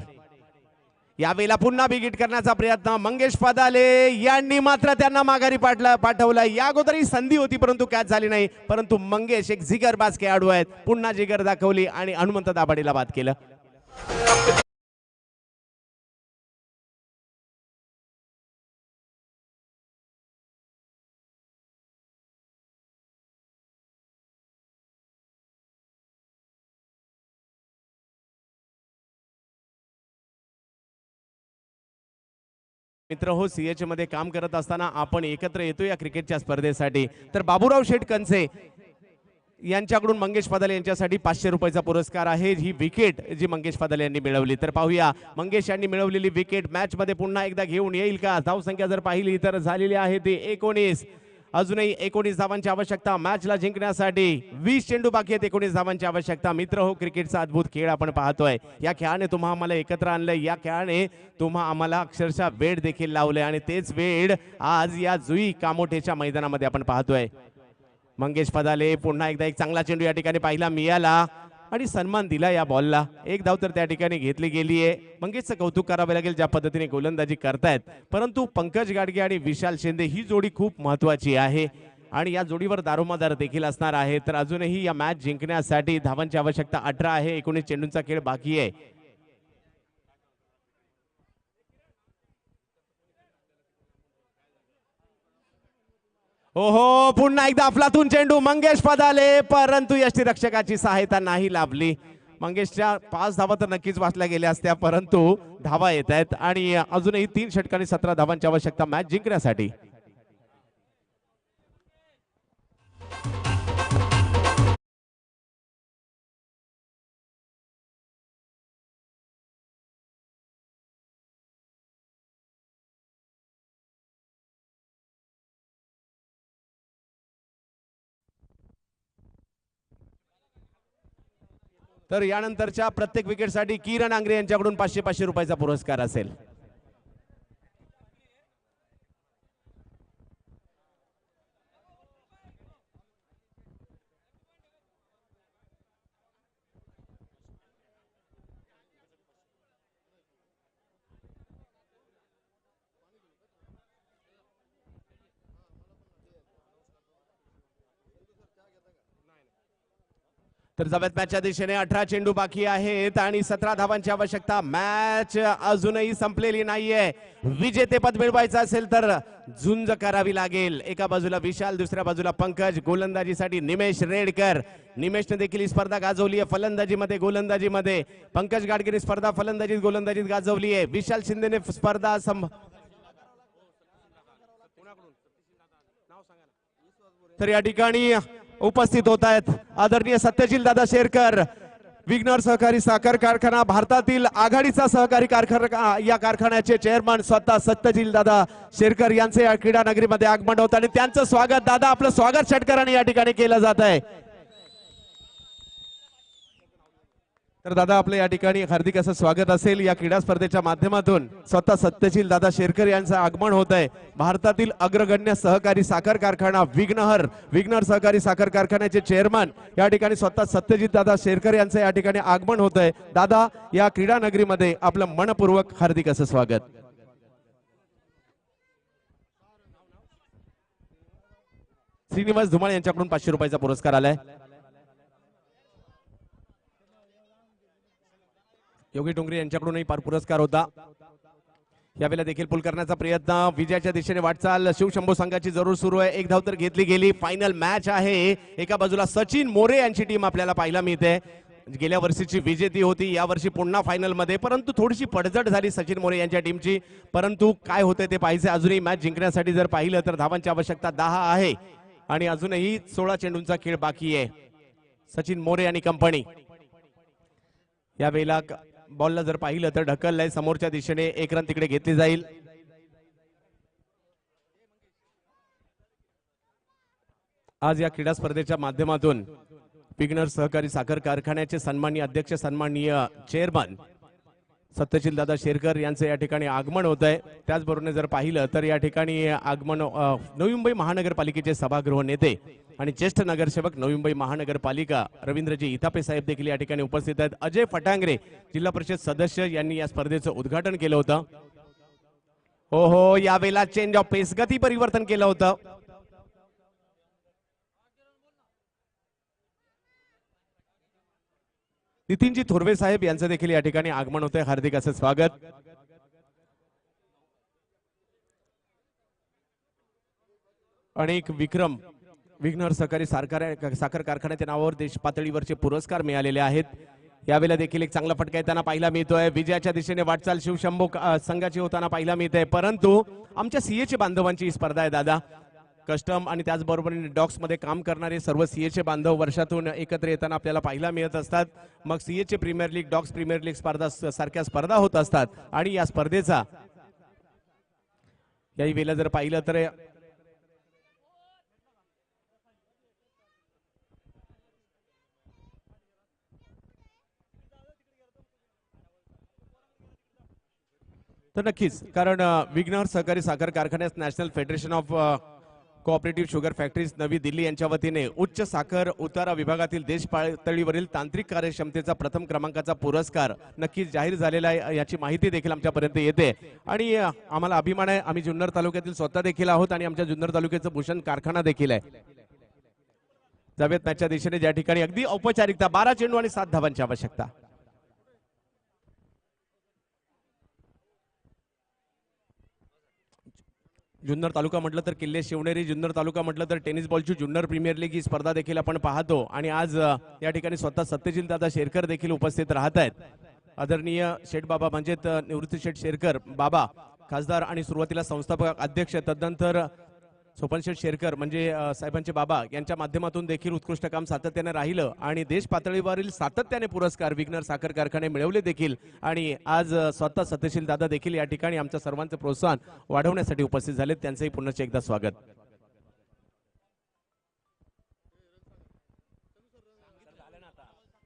यावेळेला पुन्हा बिगिट करण्याचा प्रयत्न मंगेश पदाले यांनी मात्र त्यांना माघारी पाठवलं. या अगोदरही संधी होती परंतु कॅच झाली नाही, परंतु मंगेश एक जिगरबाज खेळाडू आहेत, पुन्हा जिगर दाखवली आणि हनुमंत दाभाडेला बाद केलं. मित्र हो, सीएच मध्ये काम करत असताना आपण एकत्र येतो या क्रिकेटच्या स्पर्धेसाठी. तर बाबूराव शेठ कंचे यांच्याकडून मंगेश पदाले यांच्यासाठी 500 रुपयाचा पुरस्कार आहे. ही विकेट जी मंगेश पदाले यांनी मिळवली, तर पाहूया मंगेश यांनी मिळवलेली विकेट मॅच मध्ये पुन्हा एकदा घेऊन येईल का. धावसंख्या जर पाहिली तर झालेली आहे ती 19. अजूनही 19 धावांची आवश्यकता मॅचला जिंकण्यासाठी. 20 चेंडू बाकी आहेत, 19 धावांची आवश्यकता. मित्र हो, क्रिकेटचा अद्भुत खेळ आपण पाहतोय. या खेळाने तुम्हा आम्हाला एकत्र आणलंय, या खेळाने तुम्हा आम्हाला अक्षरशः वेळ देखील लावलंय आणि तेच वेळ आज या जुई कामोठेच्या मैदानामध्ये आपण पाहतोय. मंगेश पदाले पुन्हा एकदा एक चांगला चेंडू या ठिकाणी पाहायला मिळाला आणि सन्मान दिला या बॉलला. एक धाव तर त्या ठिकाणी घेतली गेली आहे. मंगेशचं कौतुक करावे लागेल ज्या पद्धतीने गोलंदाजी करतायत, परंतु पंकज गाडगे आणि विशाल शिंदे ही जोडी खूप महत्वाची आहे आणि या जोडीवर दारोमदार देखील असणार आहे. तर अजूनही या मॅच जिंकण्यासाठी धावांची आवश्यकता 18 आहे. 19 चेंडूंचा खेळ बाकी आहे. ओहो, पुन्हा एकदा अफलातून चेंडू मंगेश पदाले, परंतु यष्टीरक्षकाची सहायता नाही लाभली. मंगेशच्या 5 धावा तर नक्कीच वाचल्या गेल्या असत्या, परंतु धावा येत आहेत आणि अजूनही 3 षटकांनी 17 धावांची आवश्यकता मॅच जिंकण्यासाठी. तर यानंतरच्या प्रत्येक विकेटसाठी किरण आंग्रे यांच्याकडून 500 रुपयाचा पुरस्कार असेल. तर जाव्यात मॅचच्या दिशेने 18 चेंडू बाकी आहेत आणि 17 धावांची आवश्यकता. मॅच अजूनही संपलेली नाहीये. विजेतेपद मिळवायचं असेल तर झुंज करावी लागेल. एका बाजूला विशाल, दुसऱ्या बाजूला पंकज. गोलंदाजीसाठी निमेश रेडकर. निमेशने देखील ही स्पर्धा गाजवली आहे. फलंदाजीमध्ये, गोलंदाजीमध्ये पंकज गाडगेने स्पर्धा फलंदाजीत गोलंदाजीत गाजवली आहे. विशाल शिंदेने स्पर्धा तर या ठिकाणी उपस्थित होत आहेत आदरणीय सत्यशील दादा शेरकर, विघ्नर सहकारी साखर कारखाना, भारतातील आघाडीचा सहकारी कारखाना, या कारखान्याचे चेअरमन स्वतः सत्यशील दादा शेरकर यांचे या क्रीडा नगरीमध्ये आगमन होत आणि त्यांचं स्वागत, दादा आपलं स्वागत षटकरांनी या ठिकाणी केलं जात आहे. तर दादा आपलं या ठिकाणी हार्दिक असं स्वागत असेल. या क्रीडा स्पर्धेच्या माध्यमातून स्वतः सत्यशील दादा शेरकर यांचं आगमन होत आहे. भारतातील अग्रगण्य सहकारी साखर कारखाना विघ्नर सहकारी साखर कारखान्याचे चेअरमन या ठिकाणी स्वतः सत्यजित दादा शेरकर यांचं या ठिकाणी आगमन होत आहे. दादा या क्रीडा नगरीमध्ये आपलं मनपूर्वक हार्दिक असं स्वागत. श्रीनिवास धुमाळ यांच्याकडून 500 रुपयाचा पुरस्कार आलाय. योगी डोंगरे यांच्याकडूनही पुरस्कार होता. यावेळेला देखील पुल करण्याचा प्रयत्न, विजयाच्या दिशेने वाटचाल शिवशंभू संघाची जरूर सुरू आहे. एक धाव तर घेतली गेली. फायनल मॅच आहे. एका बाजूला सचिन मोरे यांची टीम आपल्याला पाहायला मिळते. गेल्या वर्षीची विजेती होती, या वर्षी पुन्हा फायनल मध्ये, परंतु थोडीशी पडझड झाली सचिन मोरे यांच्या टीमची. परंतु काय होते ते पाहिजे. अजूनही मॅच जिंकण्यासाठी जर पाहिलं तर धावांची आवश्यकता 10 आहे आणि अजूनही 16 चेंडूंचा खेळ बाकी आहे. सचिन मोरे आणि कंपनी यावेळेला बॉलला जर पाहिलं तर ढकललंय समोरच्या दिशेने. एक रन तिकडे घेतली जाईल. आज या क्रीडा स्पर्धेच्या माध्यमातून विघ्नर सहकारी साखर कारखान्याचे सन्माननीय अध्यक्ष, सन्माननीय चेअरमन सत्यशील दादा शेरकर यांचं या ठिकाणी आगमन होत आहे. त्याचबरोबर जर पाहिलं तर या ठिकाणी आगमन नवी मुंबई महानगरपालिकेचे सभागृह नेते आणि ज्येष्ठ नगरसेवक नवी मुंबई महानगरपालिका रवींद्रजी इथापे साहेब देखील या ठिकाणी उपस्थित आहेत. अजय फटांगरे जिल्हा परिषद सदस्य यांनी या स्पर्धेचं उद्घाटन केलं होतं. हो यावेळेला चेंज ऑफ पेस, गती परिवर्तन केलं होतं. नितीनजी थोरवे साहेब यांचं देखील या ठिकाणी आगमन होतंय. हार्दिक असं स्वागत. अनेक विक्रम विघ्नर सहकारी साखर कारखान्याच्या नावावर देश पातळीवरचे पुरस्कार मिळालेले आहेत. यावेळेला देखील एक चांगला फटका येताना पाहायला मिळतोय. विजयाच्या दिशेने वाटचाल शिवशंभू संघाची होताना पाहायला मिळते. परंतु आमच्या सीएचे बांधवांची ही स्पर्धा आहे दादा. कस्टम आणि त्याचबरोबर डॉक्स मध्ये काम करणारे सर्व सीएचे बांधव वर्षातून एकत्र येताना आपल्याला पाहायला मिळत असतात. मग सीएचे premier league, docs premier league स्पर्धा सारख्या स्पर्धा होत असतात आणि या स्पर्धेचा याही वेळेला जर पाहिलं तर नक्कीच, कारण विघ्नर सहकारी साखर कारखान्यास national federation of cooperative sugar factories नवी दिल्ली यांच्या वतीने उच्च साखर उतारा विभागातील देश पातळीवरील तांत्रिक कार्यक्षमतेचा प्रथम क्रमांकाचा पुरस्कार नक्कीच जाहीर झालेला आहे. याची माहिती देखील आमच्यापर्यंत येते आणि आम्हाला अभिमान आहे. आम्ही जुन्नर तालुक्यातील स्वतः देखील आहोत आणि आमच्या जुन्नर तालुक्याचं भूषण कारखाना देखील आहे. जावेत मॅचच्या दिशेने ज्या ठिकाणी अगदी औपचारिकता, 12 चेंडू आणि 7 धावांची आवश्यकता. जुन्नर तालुका म्हटलं तर किल्ले शिवनेरी, जुन्नर तालुका म्हटलं तर टेनिस बॉलची जुन्नर प्रीमियर लीग ही स्पर्धा देखील आपण पाहतो आणि आज या ठिकाणी स्वतः सत्यशील दादा शेरकर देखील उपस्थित राहत आहेत. आदरणीय शेठ बाबा म्हणजेच निवृत्ती शेठ शेरकर बाबा, खासदार आणि सुरुवातीला संस्थापक अध्यक्ष, तदनंतर सोपन शेठ शेरकर म्हणजे साहेबांचे बाबा यांच्या माध्यमातून देखील उत्कृष्ट काम सातत्याने राहिलं आणि देश पातळीवरील सातत्याने पुरस्कार विघ्नर साखर कारखाने मिळवले देखील. आणि आज स्वतः सत्यशील दादा देखील या ठिकाणी आमच्या सर्वांचं प्रोत्साहन वाढवण्यासाठी उपस्थित झाले. त्यांचंही पुन्हा एकदा स्वागत.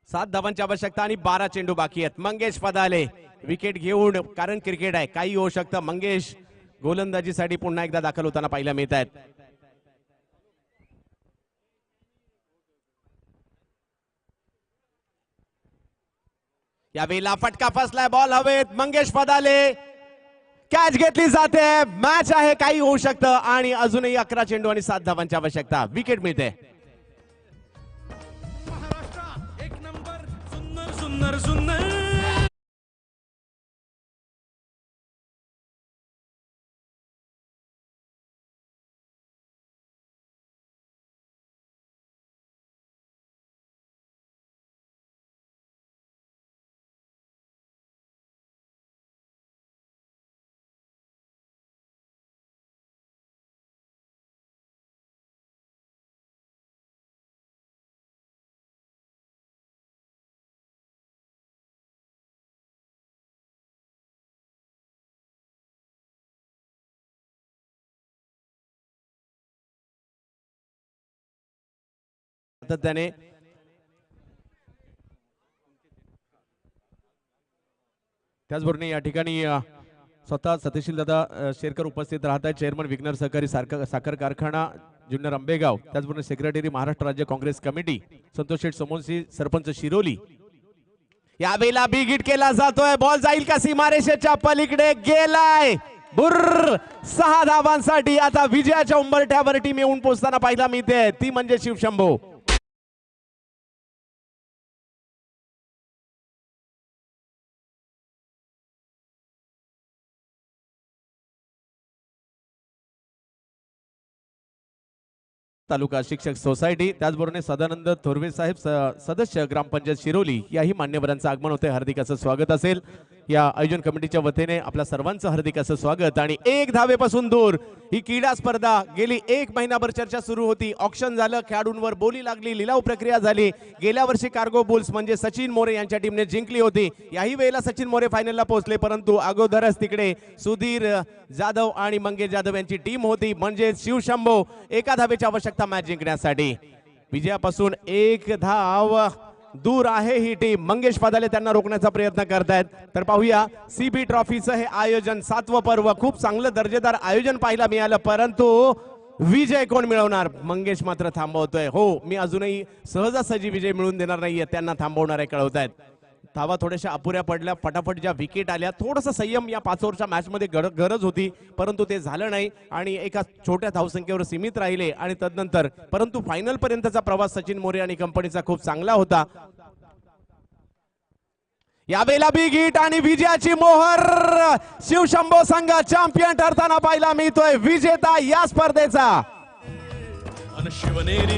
सात धावांची आवश्यकता आणि 12 चेंडू बाकी आहेत. मंगेश पदाले विकेट घेऊन, कारण क्रिकेट आहे, काही होऊ शकतं. मंगेश गोलंदाजीसाठी पुन्हा एकदा दाखल होताना पाहायला मिळत आहेत. यावेळेला फटका फसलाय, बॉल हवेत. मंगेश पदाले कॅच घेतली जाते. मॅच आहे, काही होऊ शकतं आणि अजूनही 11 चेंडू आणि 7 धावांची आवश्यकता. विकेट मिळते. महाराष्ट्र एक नंबर, सुंदर सुंदर सुंदर. सातत्याने त्याचबरोबर या ठिकाणी स्वतः सतीशील दादा शेरकर उपस्थित राहत आहेत. चेअरमन विघ्नर सहकारी साखर कारखाना जुन्नर आंबेगाव, त्याचबरोबर सेक्रेटरी महाराष्ट्र राज्य काँग्रेस कमिटी संतोष शेठ सोमोनसी सरपंच शिरोली. यावेळेला बिग हिट केला जातोय. बॉल जाईल का सीमारेषेच्या पलीकडे, गेलाय बुर्र. 6 धावांसाठी आता विजयाच्या उंबरठ्यावर टीम येऊन पोहोचताना पाहिला मिळते, ती म्हणजे शिवशंभो. तालुका शिक्षक सोसायटी, त्याचबरोबर सदानंद थोरवे साहेब सदस्य ग्रामपंचायत शिरोली याही मान्यवरांचं आगमन होते. हार्दिक असं स्वागत असेल या आयोजन कमिटीच्या वतीने. आपल्या सर्वांचं हार्दिक असं स्वागत. आणि 1 धावेपासून दूर ही क्रीडा स्पर्धा गेली 1 महिनाभर चर्चा सुरू होती. ऑक्शन झालं, खेळाडूंवर बोली लागली, लिलाव प्रक्रिया झाली. गेल्या वर्षी कार्गो बुल्स म्हणजे सचिन मोरे यांच्या टीमने जिंकली होती. याही वेळेला सचिन मोरे फायनलला पोहोचले, परंतु अगोदरच तिकडे सुधीर जाधव आणि मंगेश जाधव यांची टीम होती. म्हणजे शिवशंभो 1 धावेची आवश्यकता मॅच जिंकण्यासाठी. विजयापासून 1 धाव दूर आहे ही टीम. मंगेश पादाले त्यांना रोखण्याचा प्रयत्न करतायत. तर पाहूया सीबी ट्रॉफीचं हे आयोजन 7वं पर्व, खूप चांगलं दर्जेदार आयोजन पाहायला मिळालं, परंतु विजय कोण मिळवणार? मंगेश मात्र थांबवतोय. हो, मी अजूनही सहजासहजी विजय मिळवून देणार नाहीये, त्यांना थांबवणार आहे कळवतायत. धावा थोड्याशा अपुऱ्या पडल्या, फटाफट ज्या विकेट आल्या, थोडासा संयम या 5 ओव्हरच्या मॅच मध्ये गरज होती, परंतु ते झालं नाही आणि एका छोट्या धावसंख्येवर सीमित राहिले. आणि तदनंतर परंतु फायनल पर्यंतचा प्रवास सचिन मोरे आणि कंपनीचा खूप चांगला होता. यावेळेला बिग हिट आणि विजयाची मोहर. शिवशंभो संघ चॅम्पियन ठरताना पाहायला मिळतोय, विजेता या स्पर्धेचा. शिवनेरी